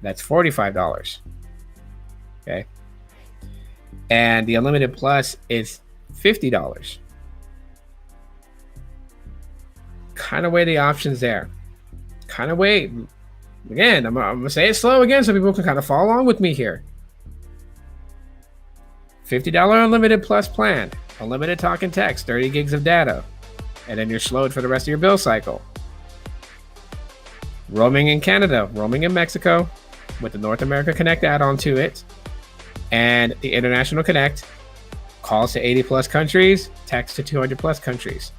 that's $45. Okay. And the Unlimited Plus is $50. Kind of weigh the options there. Kind of weigh. Again, I'm going to say it slow again so people can kind of follow along with me here. $50 Unlimited Plus plan. Unlimited talk and text, 30 gigs of data. And then you're slowed for the rest of your bill cycle. Roaming in Canada, roaming in Mexico, with the North America Connect add-on to it, and the International Connect, calls to 80 plus countries, text to 200 plus countries.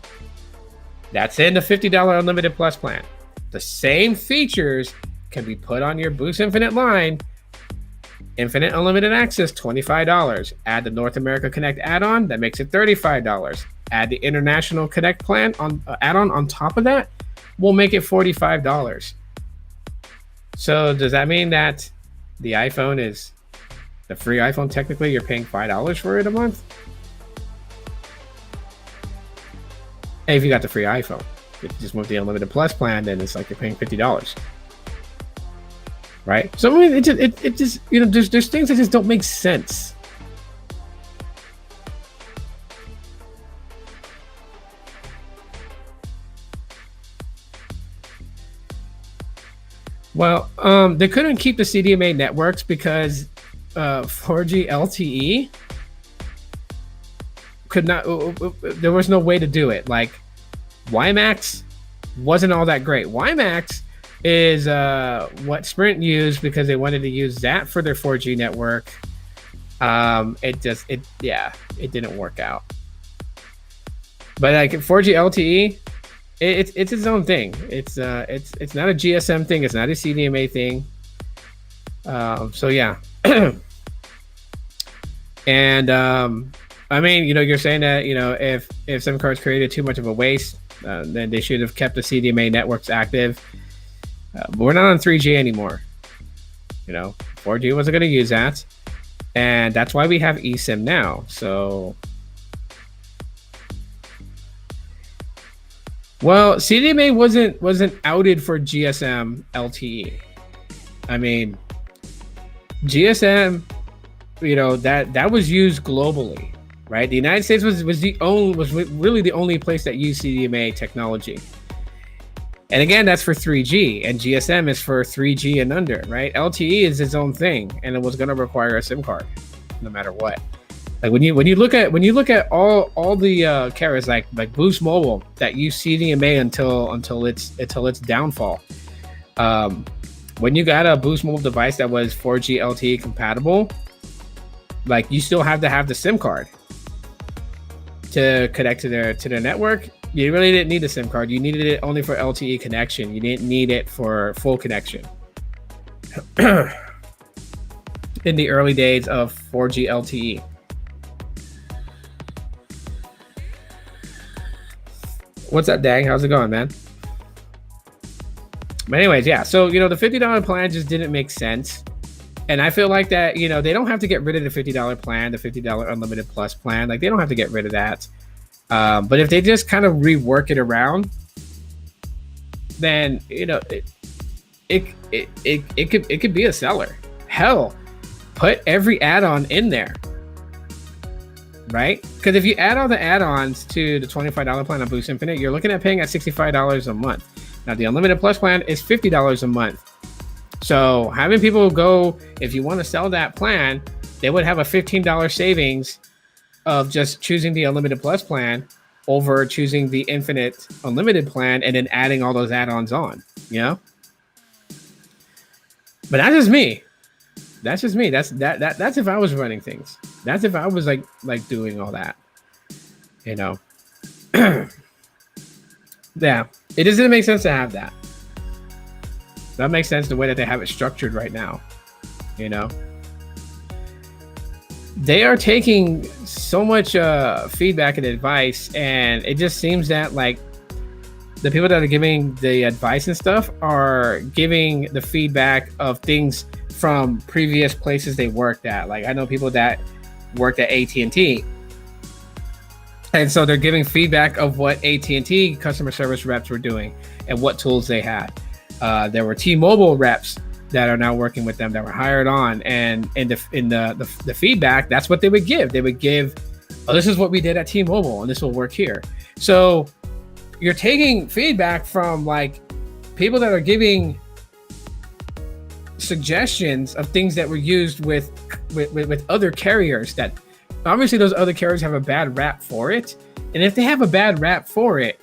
That's in the $50 Unlimited Plus plan. The same features can be put on your Boost Infinite line. Infinite Unlimited Access, $25. Add the North America Connect add-on, that makes it $35. Add the International Connect plan on add-on on top of that, we'll make it $45. So does that mean that the iPhone is the free iPhone? Technically, you're paying $5 for it a month. Hey, if you got the free iPhone, if you just went the Unlimited Plus plan, then it's like you're paying $50. Right? So I mean, it just there's things that just don't make sense. Well, they couldn't keep the CDMA networks because 4G LTE could not. There was no way to do it. Like WiMAX wasn't all that great. WiMAX is what Sprint used because they wanted to use that for their 4G network. It didn't work out. But like 4G LTE, it's its own thing. It's not a GSM thing. It's not a CDMA thing. So yeah. And I mean, you're saying that if SIM cards created too much of a waste, then they should have kept the CDMA networks active. But we're not on 3G anymore. 4G wasn't going to use that, and that's why we have eSIM now. So Well, CDMA wasn't outed for GSM LTE. I mean, GSM, that was used globally, right? The United States was really the only place that used CDMA technology. And again, that's for 3G, and GSM is for 3G and under, right? LTE is its own thing, and it was going to require a SIM card, no matter what. Like when you look at all the carriers like Boost Mobile that use CDMA until its downfall. When you got a Boost Mobile device that was 4G LTE compatible, like you still have to have the SIM card to connect to their network. You really didn't need the SIM card. You needed it only for LTE connection. You didn't need it for full connection. In the early days of 4G LTE. What's up, Dang? How's it going, man? But anyways, yeah. So, the $50 plan just didn't make sense. And I feel like that, they don't have to get rid of the $50 plan, the $50 unlimited plus plan. Like, they don't have to get rid of that. But if they just kind of rework it around, then it could be a seller. Hell, put every add-on in there, right? Because if you add all the add-ons to the $25 plan on Boost Infinite, you're looking at paying at $65 a month. Now the unlimited plus plan is $50 a month. So having people go, if you want to sell that plan, they would have a $15 savings of just choosing the unlimited plus plan over choosing the infinite unlimited plan and then adding all those add-ons on, But that's just me. That's if I was running things. That's if I was like doing all that, Yeah, it doesn't make sense to have that. That makes sense the way that they have it structured right now, They are taking so much feedback and advice, and it just seems that like the people that are giving the advice and stuff are giving the feedback of things from previous places they worked at. Like I know people that worked at AT&T, and so they're giving feedback of what AT&T customer service reps were doing and what tools they had. There were T-Mobile reps that are now working with them that were hired on, and in the feedback, that's what they would give. They would give, oh, this is what we did at T-Mobile, and this will work here. So you're taking feedback from like people that are giving suggestions of things that were used with other carriers that obviously those other carriers have a bad rap for it. And if they have a bad rap for it,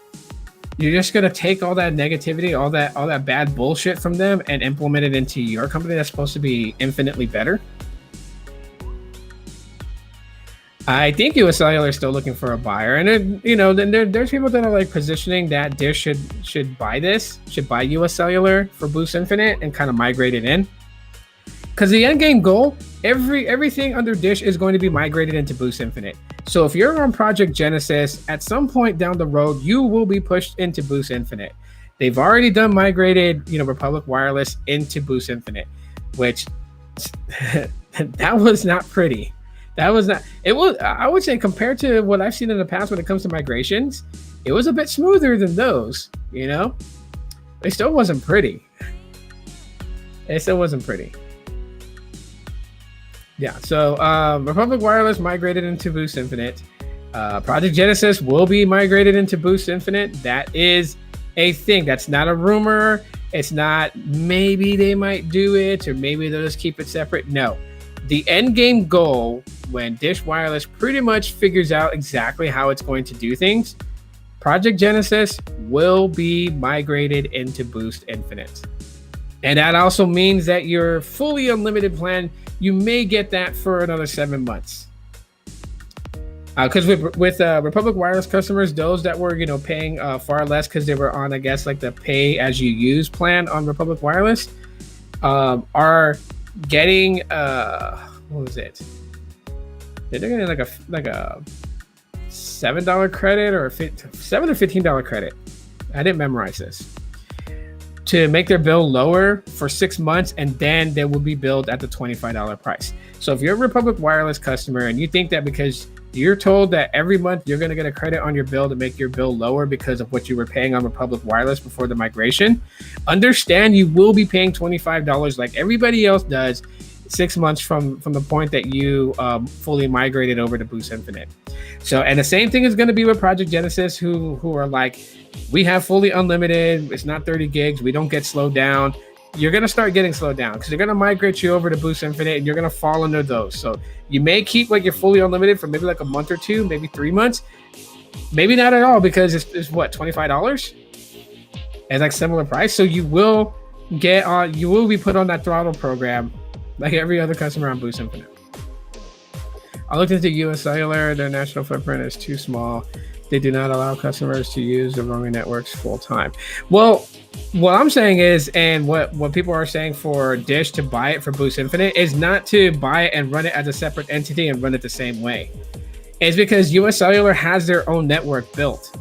you're just going to take all that negativity, all that bad bullshit from them and implement it into your company that's supposed to be infinitely better. I think US Cellular is still looking for a buyer, and then there's people that are like positioning that Dish should buy US Cellular for Boost Infinite and kind of migrate it in. Because the end game goal, everything under Dish is going to be migrated into Boost Infinite. So if you're on Project Genesis, at some point down the road, you will be pushed into Boost Infinite. They've already done migrated, Republic Wireless into Boost Infinite, which that was not pretty. That was not. It was. I would say compared to what I've seen in the past when it comes to migrations, it was a bit smoother than those. It still wasn't pretty. It still wasn't pretty. Yeah, so Republic Wireless migrated into Boost Infinite. Project Genesis will be migrated into Boost Infinite. That is a thing. That's not a rumor. It's not maybe they might do it or maybe they'll just keep it separate. No. The end game goal, when Dish Wireless pretty much figures out exactly how it's going to do things, Project Genesis will be migrated into Boost Infinite. And that also means that your fully unlimited plan, you may get that for another 7 months. Because with Republic Wireless customers, those that were paying far less because they were on, I guess, like the pay as you use plan on Republic Wireless, are getting what was it? They're getting like a $7 credit or $7 or $15 credit. I didn't memorize this. To make their bill lower for 6 months, and then they will be billed at the $25 price. So if you're a Republic Wireless customer and you think that because you're told that every month you're going to get a credit on your bill to make your bill lower because of what you were paying on Republic Wireless before the migration, understand you will be paying $25 like everybody else does 6 months from the point that you fully migrated over to Boost Infinite. So, and the same thing is going to be with Project Genesis, who are like, we have fully unlimited. It's not 30 gigs. We don't get slowed down. You're going to start getting slowed down because they're going to migrate you over to Boost Infinite and you're going to fall under those. So you may keep like your fully unlimited for maybe like a month or two, maybe 3 months, maybe not at all because it's what, $25? It's like similar price. So you will get on, you will be put on that throttle program like every other customer on Boost Infinite. I looked into US Cellular. Their national footprint is too small. They do not allow customers to use the roaming networks full time. Well, what I'm saying is, and what people are saying for Dish to buy it for Boost Infinite is not to buy it and run it as a separate entity and run it the same way. It's because US Cellular has their own network built.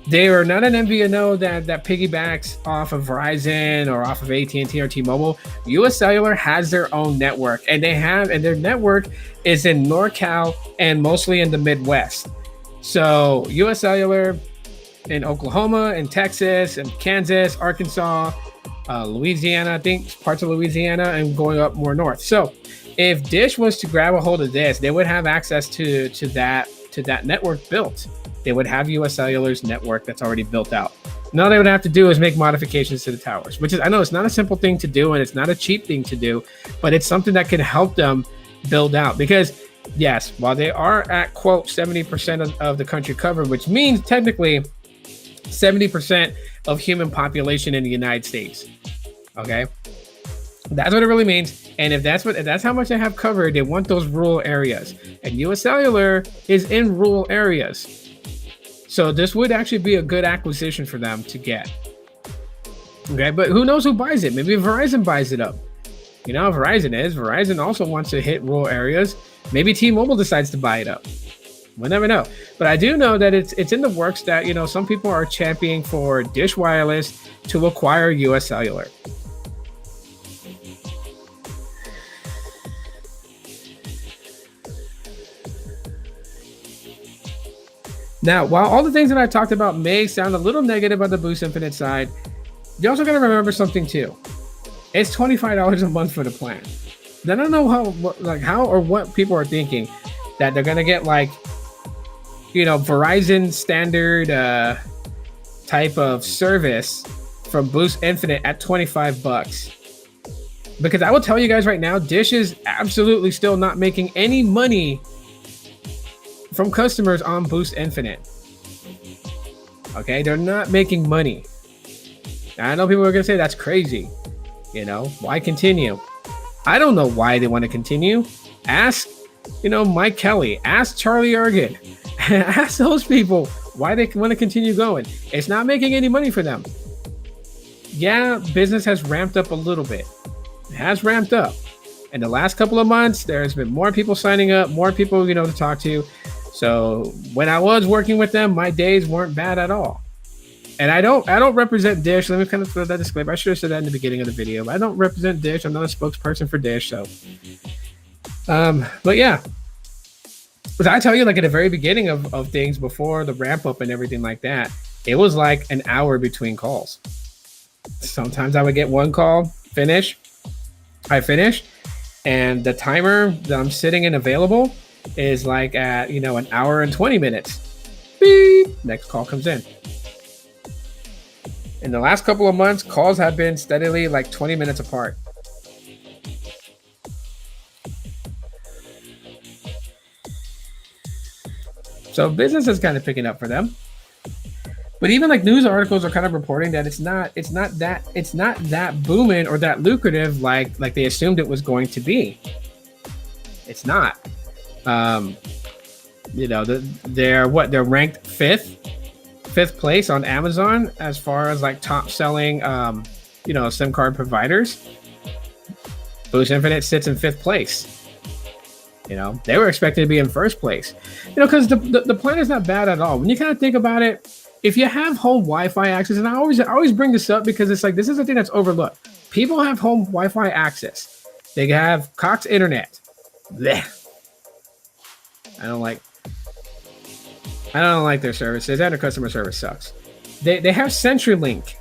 They are not an MVNO that piggybacks off of Verizon or off of AT&T or T-Mobile. US Cellular has their own network, and their network is in NorCal and mostly in the Midwest. So US Cellular in Oklahoma and Texas and Kansas, Arkansas, Louisiana, I think parts of Louisiana, and going up more north. So if Dish was to grab a hold of this, they would have access to that network built. They would have US Cellular's network that's already built out. Now they would have to do is make modifications to the towers, which is, I know it's not a simple thing to do and it's not a cheap thing to do, but it's something that can help them build out. Because yes, while they are at quote 70% of the country covered, which means technically 70% of human population in the United States. Okay, that's what it really means. And if that's how much they have covered, they want those rural areas. And US Cellular is in rural areas. So this would actually be a good acquisition for them to get. Okay, but who knows who buys it? Maybe Verizon buys it up. You know how Verizon also wants to hit rural areas. Maybe T-Mobile decides to buy it up. We'll never know. But I do know that it's in the works that, you know, some people are championing for Dish Wireless to acquire US Cellular. Now, while all the things that I talked about may sound a little negative on the Boost Infinite side, you also got to remember something too. It's $25 a month for the plan. I don't know how or what people are thinking that they're gonna get, like, you know, Verizon standard type of service from Boost Infinite at $25. Because I will tell you guys right now, Dish is absolutely still not making any money from customers on Boost Infinite. Okay, they're not making money. Now, I know people are gonna say that's crazy. You know, why continue? I don't know why they want to continue. Ask, you know, Mike Kelly. Ask Charlie Ergen. Ask those people why they want to continue going. It's not making any money for them. Yeah, business has ramped up a little bit. It has ramped up. In the last couple of months, there's been more people signing up, more people, you know, to talk to. So when I was working with them, my days weren't bad at all. And I don't represent Dish. Let me kind of throw that disclaimer. I should have said that in the beginning of the video. But I don't represent Dish. I'm not a spokesperson for Dish. So, but yeah. But I tell you, like at the very beginning of things, before the ramp up and everything like that, it was like an hour between calls. Sometimes I would get one call, I finish, and the timer that I'm sitting in available is like at, you know, an hour and 20 minutes. Beep. Next call comes in. In the last couple of months, calls have been steadily like 20 minutes apart. So business is kind of picking up for them. But even like news articles are kind of reporting that it's not that booming or that lucrative like they assumed it was going to be. It's not. You know, they're ranked fifth place on Amazon as far as like top selling you know, SIM card providers. Boost Infinite sits in 5th place. You know, they were expected to be in 1st place. You know, because the plan is not bad at all. When you kind of think about it, if you have home Wi-Fi access, and I always bring this up because it's like this is a thing that's overlooked. People have home Wi-Fi access. They have Cox Internet. Blech. I don't like I don't like their services, and their customer service sucks. They have CenturyLink,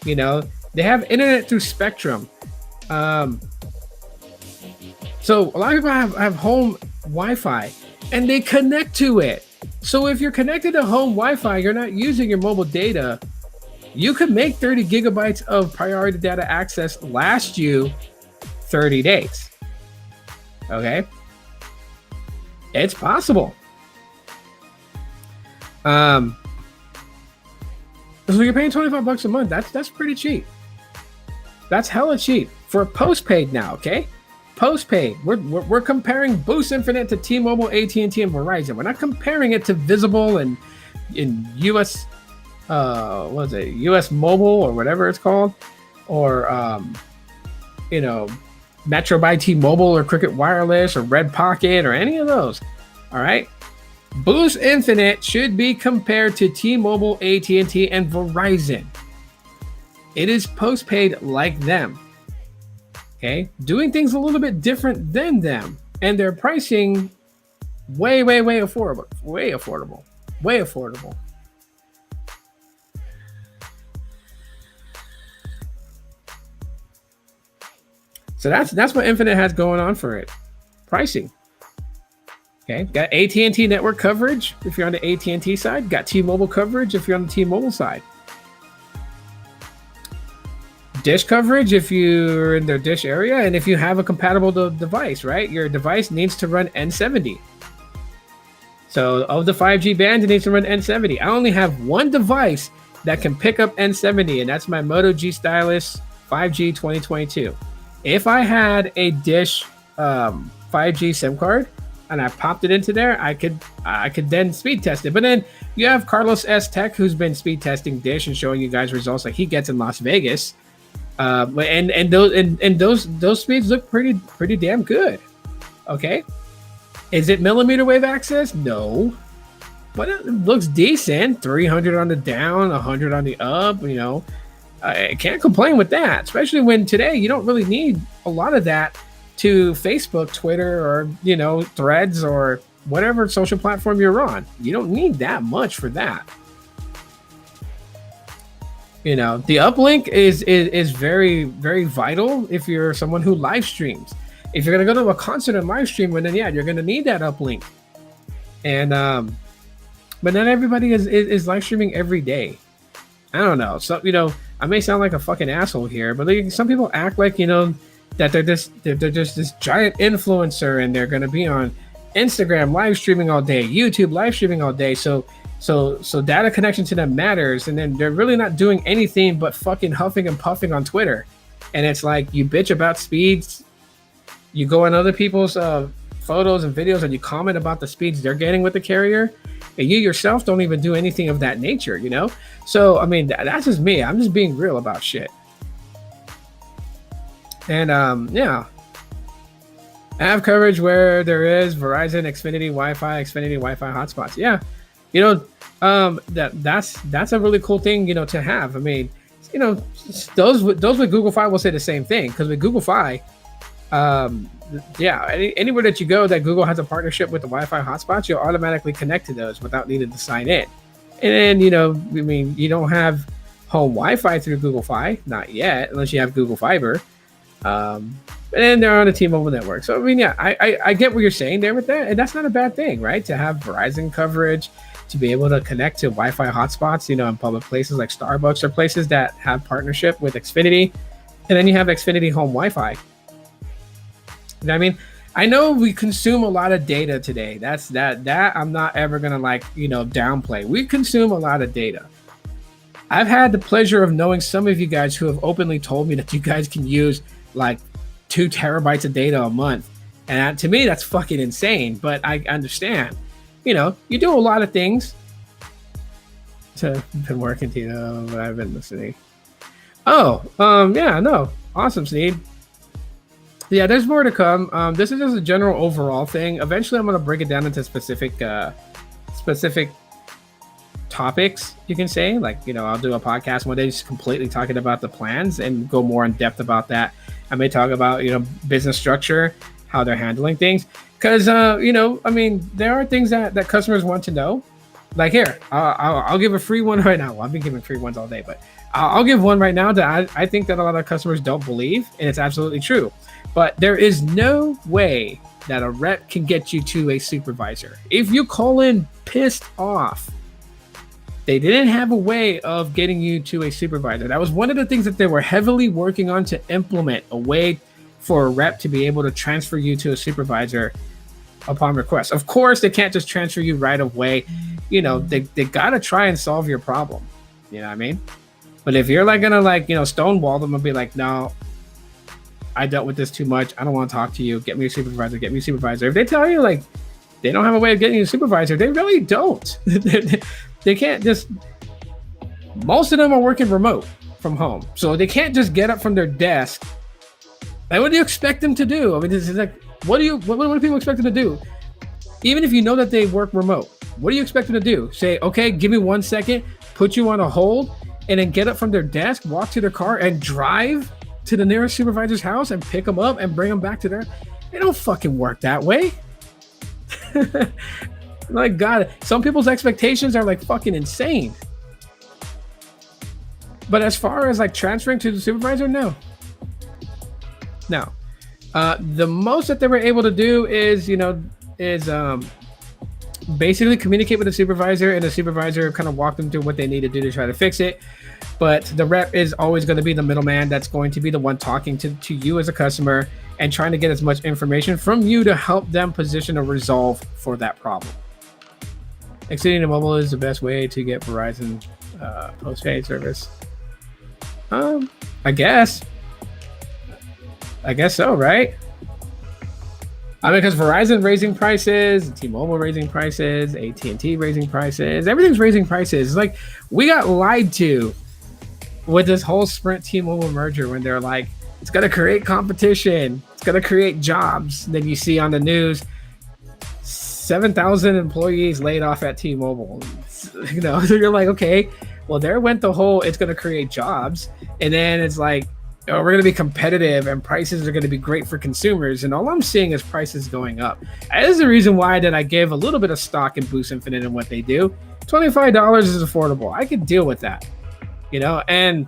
you know, they have internet through Spectrum. Um, so a lot of people have home Wi-Fi, and they connect to it. So if you're connected to home Wi-Fi, you're not using your mobile data. You could make 30 gigabytes of priority data access last you 30 days. Okay, it's possible. Um, so you're paying $25 a month. That's pretty cheap. That's hella cheap for postpaid now. Okay, postpaid. We're comparing Boost Infinite to T-Mobile, AT&T, and Verizon. We're not comparing it to Visible and in US what is it, US Mobile or whatever it's called, or you know, Metro by T-Mobile or Cricket Wireless or Red Pocket or any of those. All right. Boost Infinite should be compared to T-Mobile, AT&T, and Verizon. It is postpaid like them. Okay, doing things a little bit different than them, and their pricing way affordable, way affordable, way affordable. So that's what Infinite has going on for it. Pricing. Okay, got AT&T network coverage if you're on the AT&T side. Got T-Mobile coverage if you're on the T-Mobile side. Dish coverage if you're in their Dish area, and if you have a compatible device, right? Your device needs to run N70. So of the 5G band, it needs to run N70. I only have one device that can pick up N70, and that's my Moto G Stylus 5G 2022. If I had a Dish 5G SIM card and I popped it into there, I could then speed test it. But then you have Carlos S Tech, who's been speed testing Dish and showing you guys results like he gets in Las Vegas. And those speeds look pretty damn good. Okay, is it millimeter wave access? No, but it looks decent. 300 on the down, 100 on the up. You know, I can't complain with that. Especially when today you don't really need a lot of that to Facebook, Twitter, or Threads or whatever social platform you're on. You don't need that much for that. The uplink is very, very vital if you're someone who live streams. If you're gonna go to a concert and live stream, then yeah, you're gonna need that uplink. And but not everybody is live streaming every day. I don't know. So I may sound like a fucking asshole here, but some people act like that they're just this giant influencer and they're gonna be on Instagram live streaming all day, YouTube live streaming all day. So data connection to them matters, and then they're really not doing anything but fucking huffing and puffing on Twitter. And it's like, you bitch about speeds, you go on other people's photos and videos and you comment about the speeds they're getting with the carrier, and you yourself don't even do anything of that nature, So I mean, that's just me. I'm just being real about shit. And yeah, I have coverage where there is Verizon, Xfinity Wi-Fi hotspots. Yeah. That's a really cool thing, to have. I mean, those with Google Fi will say the same thing, because with Google Fi, anywhere that you go that Google has a partnership with the Wi-Fi hotspots, you'll automatically connect to those without needing to sign in. And then, you don't have home Wi-Fi through Google Fi, not yet, unless you have Google Fiber. And then they're on a T-Mobile network. So I mean, yeah, I get what you're saying there with that, and that's not a bad thing, right? To have Verizon coverage, to be able to connect to Wi-Fi hotspots, in public places like Starbucks or places that have partnership with Xfinity, and then you have Xfinity Home Wi-Fi. I mean, I know we consume a lot of data today. That I'm not ever gonna downplay. We consume a lot of data. I've had the pleasure of knowing some of you guys who have openly told me that you guys can use like 2 terabytes of data a month, and to me that's fucking insane. But I understand. You do a lot of things. Been working, Tito, but I've been listening. Oh, yeah, no, awesome, Sneed. Yeah, there's more to come. This is just a general overall thing. Eventually, I'm gonna break it down into specific topics. You can say, like, I'll do a podcast one day just completely talking about the plans and go more in depth about that. I may talk about business structure, how they're handling things. Because, I mean, there are things that customers want to know. Like here, I'll give a free one right now. Well, I've been giving free ones all day, but I'll give one right now that I think that a lot of customers don't believe, and it's absolutely true. But there is no way that a rep can get you to a supervisor. If you call in pissed off, they didn't have a way of getting you to a supervisor. That was one of the things that they were heavily working on to implement a way for a rep to be able to transfer you to a supervisor upon request. Of course, they can't just transfer you right away. You know, they got to try and solve your problem. You know what I mean? But if you're like gonna like, you know, stonewall them and be like, no, I dealt with this too much. I don't want to talk to you. Get me a supervisor. Get me a supervisor. If they tell you like they don't have a way of getting you a supervisor, they really don't. They can't just. Most of them are working remote from home, so they can't just get up from their desk. Like, what do you expect them to do? I mean, this is like, what do people expect them to do? Even if you know that they work remote, what do you expect them to do? Say, okay, give me 1 second, put you on a hold, and then get up from their desk, walk to their car, and drive to the nearest supervisor's house and pick them up and bring them back to their. They don't fucking work that way. Like, God, some people's expectations are like fucking insane. But as far as like transferring to the supervisor, no. The most that they were able to do is, basically communicate with the supervisor, and the supervisor kind of walk them through what they need to do to try to fix it. But the rep is always going to be the middleman that's going to be the one talking to you as a customer and trying to get as much information from you to help them position a resolve for that problem. Exceeding the mobile is the best way to get Verizon postpaid service. I guess so, right? I mean, because Verizon raising prices, T-Mobile raising prices, AT&T raising prices, everything's raising prices. It's like we got lied to with this whole Sprint T-Mobile merger when they're like, it's going to create competition, it's going to create jobs. Then you see on the news, 7,000 employees laid off at T-Mobile. You know, so you're like, okay, well, there went the whole, it's going to create jobs. And then it's like, oh, we're going to be competitive and prices are going to be great for consumers. And all I'm seeing is prices going up. That is the reason why that I gave a little bit of stock in Boost Infinite and what they do. $25 is affordable. I could deal with that, you know? And,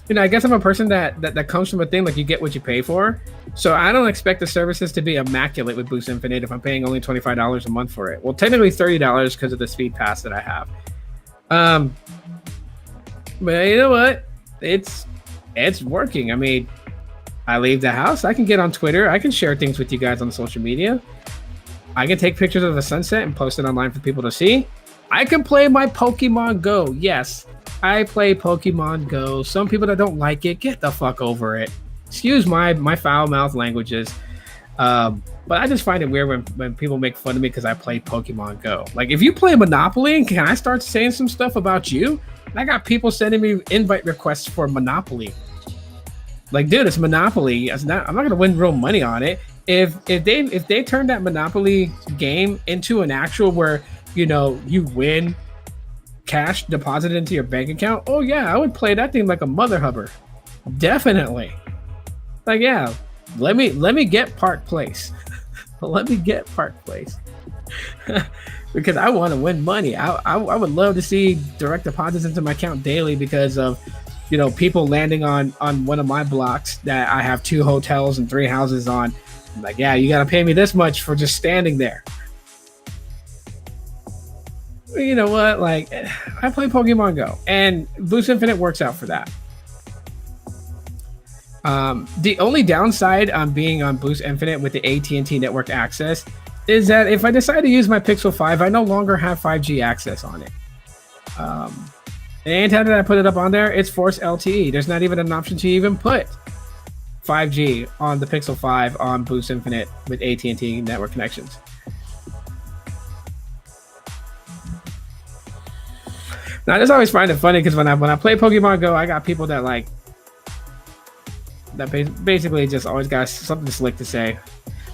you know, I guess I'm a person that comes from a thing like you get what you pay for. So I don't expect the services to be immaculate with Boost Infinite if I'm paying only $25 a month for it. Well, technically $30 because of the speed pass that I have. But you know what? It's working. I mean, I leave the house, I can get on Twitter, I can share things with you guys on social media. I can take pictures of the sunset and post it online for people to see. I can play my Pokemon Go. Yes, I play Pokemon Go. Some people that don't like it, get the fuck over it. Excuse my foul mouth languages. But I just find it weird when people make fun of me because I play Pokemon Go. Like, if you play Monopoly, can I start saying some stuff about you? I got people sending me invite requests for Monopoly. Like, dude, it's Monopoly. I'm not gonna win real money on it. If they turn that Monopoly game into an actual where, you know, you win cash deposited into your bank account, oh yeah, I would play that thing like a mother hubber. Definitely. Like, yeah, let me get Park Place. Let me get Park Place. Because I want to win money. I would love to see direct deposits into my account daily because of, you know, people landing on one of my blocks that I have 2 hotels and 3 houses on. I'm like, yeah, you got to pay me this much for just standing there. You know what? Like, I play Pokemon Go, and Boost Infinite works out for that. The only downside on being on Boost Infinite with the AT&T network access is that if I decide to use my Pixel 5, I no longer have 5G access on it. Anytime that I put it up on there, it's forced LTE. There's not even an option to even put 5G on the Pixel 5 on Boost Infinite with AT&T network connections. Now, I just always find it funny because when I play Pokemon Go, I got people that like that basically just always got something slick to say.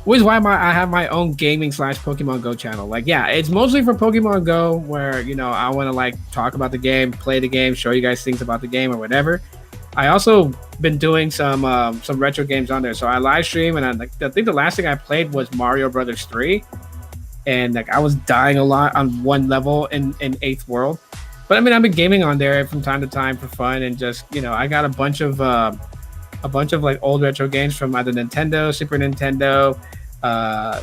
Which is why I have my own gaming / Pokemon Go channel. Like, yeah, it's mostly for Pokemon Go where, you know, I want to like talk about the game, play the game, show you guys things about the game or whatever. I also been doing some retro games on there. So I live stream, and I think the last thing I played was Mario Brothers 3. and like I was dying a lot on one level in Eighth World. But I mean, I've been gaming on there from time to time for fun, and just I got a bunch of like old retro games from either Nintendo, Super Nintendo,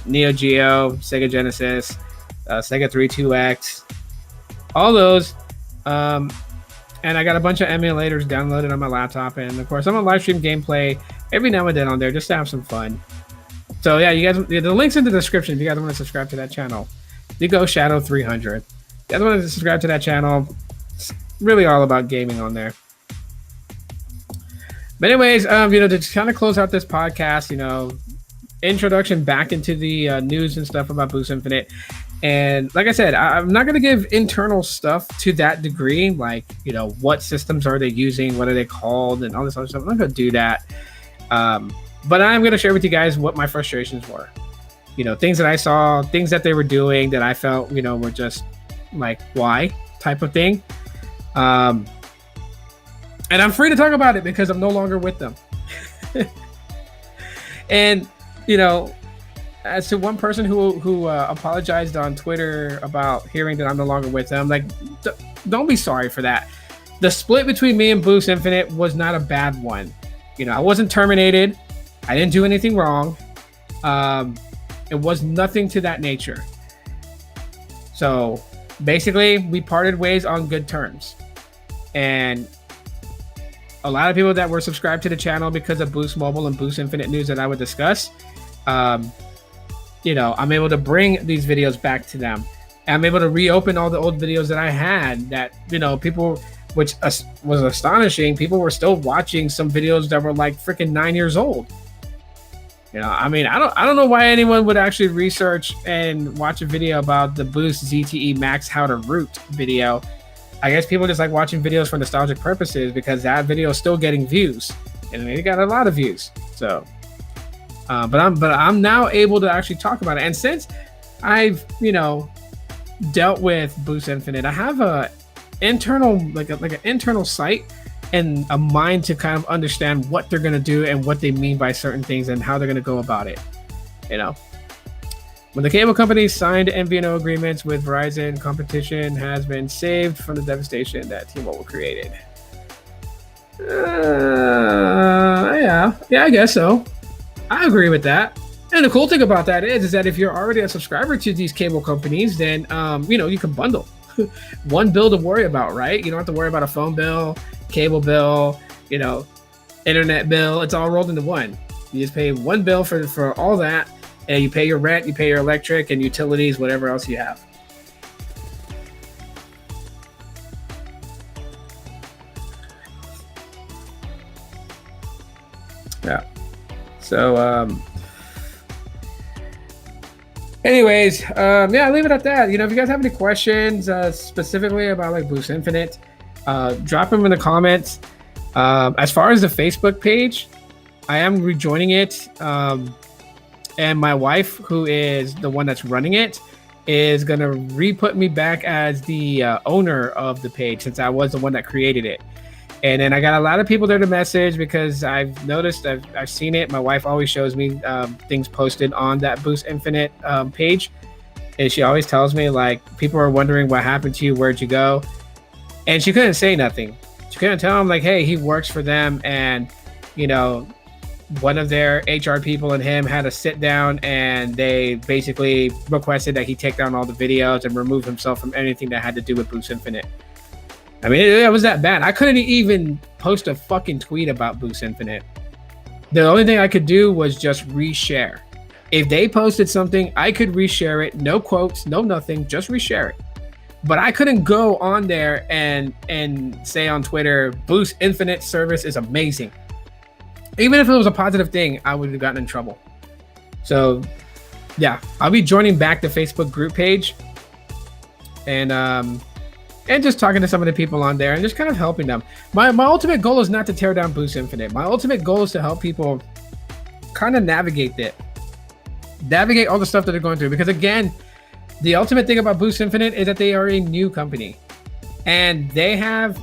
Neo Geo, Sega Genesis, Sega 32X, all those. And I got a bunch of emulators downloaded on my laptop, and of course I'm on live stream gameplay every now and then on there just to have some fun. So yeah, you guys, the link's in the description if you guys want to subscribe to that channel. You go Shadow 300. If you guys want to subscribe to that channel, it's really all about gaming on there. But anyways, to kind of close out this podcast, introduction back into the news and stuff about Boost Infinite. And like I said, I'm not going to give internal stuff to that degree, like, what systems are they using, what are they called, and all this other stuff. I'm not going to do that. But I'm going to share with you guys what my frustrations were. Things that I saw, things that they were doing that I felt, were just like, why type of thing. And I'm free to talk about it because I'm no longer with them. And, as to one person who apologized on Twitter about hearing that I'm no longer with them, like, don't be sorry for that. The split between me and Boost Infinite was not a bad one. I wasn't terminated. I didn't do anything wrong. It was nothing to that nature. So basically, we parted ways on good terms. And a lot of people that were subscribed to the channel because of Boost Mobile and Boost Infinite news that I would discuss, I'm able to bring these videos back to them. I'm able to reopen all the old videos that I had that, people, which was astonishing. People were still watching some videos that were like freaking 9 years old. I don't know why anyone would actually research and watch a video about the Boost ZTE Max how to root video. I guess people just like watching videos for nostalgic purposes because that video is still getting views, and it got a lot of views. So, but I'm now able to actually talk about it. And since I've dealt with Boost Infinite, I have a internal like an internal site and a mind to kind of understand what they're gonna do and what they mean by certain things and how they're gonna go about it. When the cable companies signed MVNO agreements with Verizon, competition has been saved from the devastation that T-Mobile created. Yeah, I guess so. I agree with that. And the cool thing about that is that if you're already a subscriber to these cable companies, then you can bundle. One bill to worry about, right? You don't have to worry about a phone bill, cable bill, internet bill. It's all rolled into one. You just pay one bill for all that. And you pay your rent, you pay your electric and utilities, whatever else you have. Yeah. So, anyways, I'll leave it at that. If you guys have any questions specifically about like Boost Infinite, drop them in the comments. As far as the Facebook page, I am rejoining it. And my wife, who is the one that's running it, is going to re-put me back as the owner of the page since I was the one that created it. And then I got a lot of people there to message because I've noticed, I've seen it. My wife always shows me things posted on that Boost Infinite page. And she always tells me, like, people are wondering what happened to you, where'd you go? And she couldn't say nothing. She couldn't tell him, like, hey, he works for them and, one of their HR people and him had a sit down and they basically requested that he take down all the videos and remove himself from anything that had to do with Boost Infinite. I mean, it was that bad. I couldn't even post a fucking tweet about Boost Infinite. The only thing I could do was just reshare. If they posted something, I could reshare it. No quotes, no nothing, just reshare it. But I couldn't go on there and say on Twitter, Boost Infinite service is amazing. Even if it was a positive thing, I would have gotten in trouble. So, yeah, I'll be joining back the Facebook group page and just talking to some of the people on there and just kind of helping them. My ultimate goal is not to tear down Boost Infinite. My ultimate goal is to help people kind of navigate all the stuff that they're going through. Because again, the ultimate thing about Boost Infinite is that they are a new company, and they're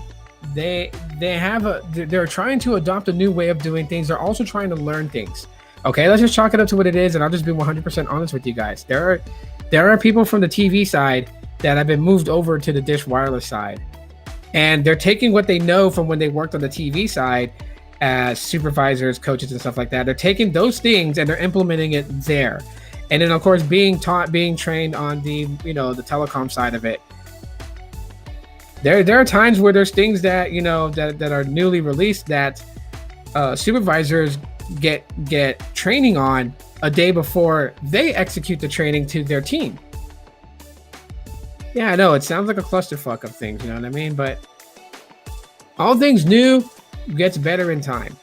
trying to adopt a new way of doing things. They're also trying to learn things. Okay, let's just chalk it up to what it is, and I'll just be 100% honest with you guys. There are people from the TV side that have been moved over to the Dish Wireless side, and they're taking what they know from when they worked on the TV side as supervisors, coaches, and stuff like that. They're taking those things and they're implementing it there. And then, of course, being trained on the, the telecom side of it. There are times where there's things that, that are newly released that supervisors get training on a day before they execute the training to their team. Yeah, I know it sounds like a clusterfuck of things, you know what I mean? But all things new gets better in time.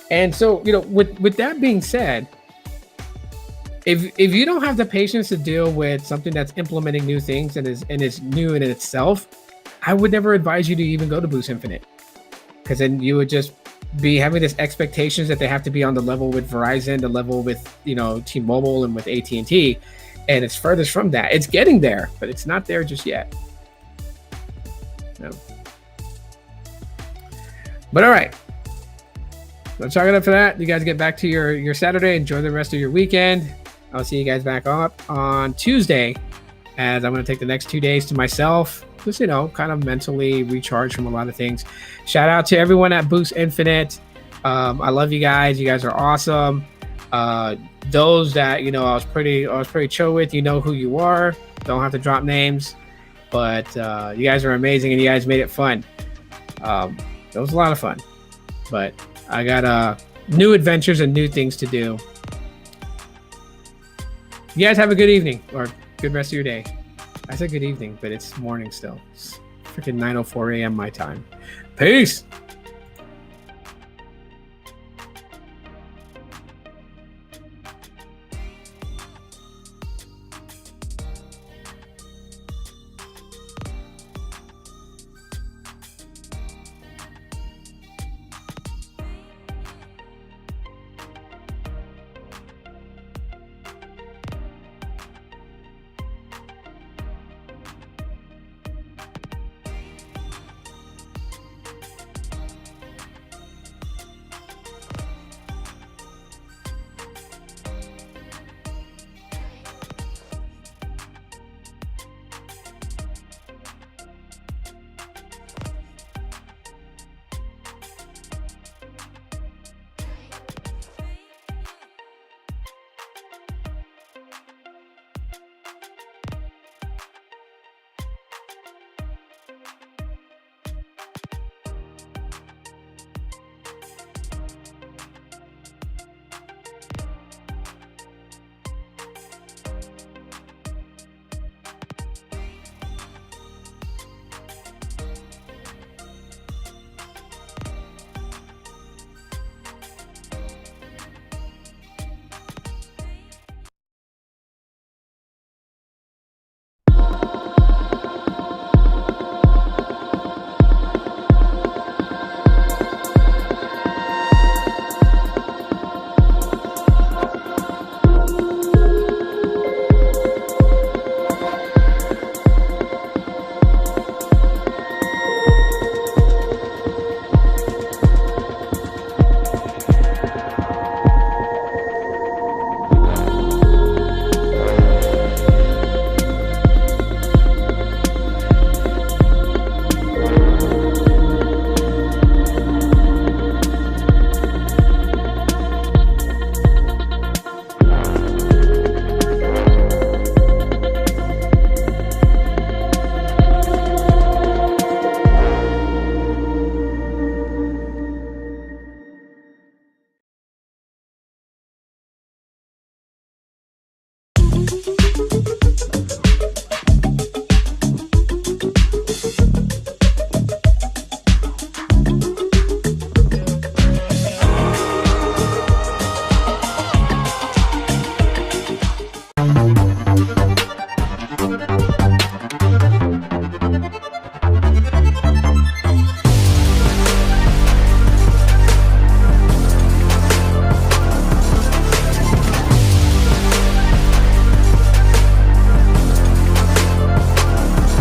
And so, with that being said, if you don't have the patience to deal with something that's implementing new things and is new in itself, I would never advise you to even go to Boost Infinite, because then you would just be having this expectations that they have to be on the level with Verizon, the level with T-Mobile and with AT&T, and it's furthest from that. It's getting there, but it's not there just yet. No. But all right, let's chalk it up for that. You guys get back to your Saturday. Enjoy the rest of your weekend. I'll see you guys back up on Tuesday, as I'm going to take the next 2 days to myself. Just, kind of mentally recharge from a lot of things. Shout out to everyone at Boost Infinite. I love you guys. You guys are awesome. Those that, I was pretty chill with, who you are. Don't have to drop names, but you guys are amazing and you guys made it fun. It was a lot of fun, but I got new adventures and new things to do. You guys have a good evening or good rest of your day. I said good evening, but it's morning still. It's freaking 9:04 a.m. my time. Peace.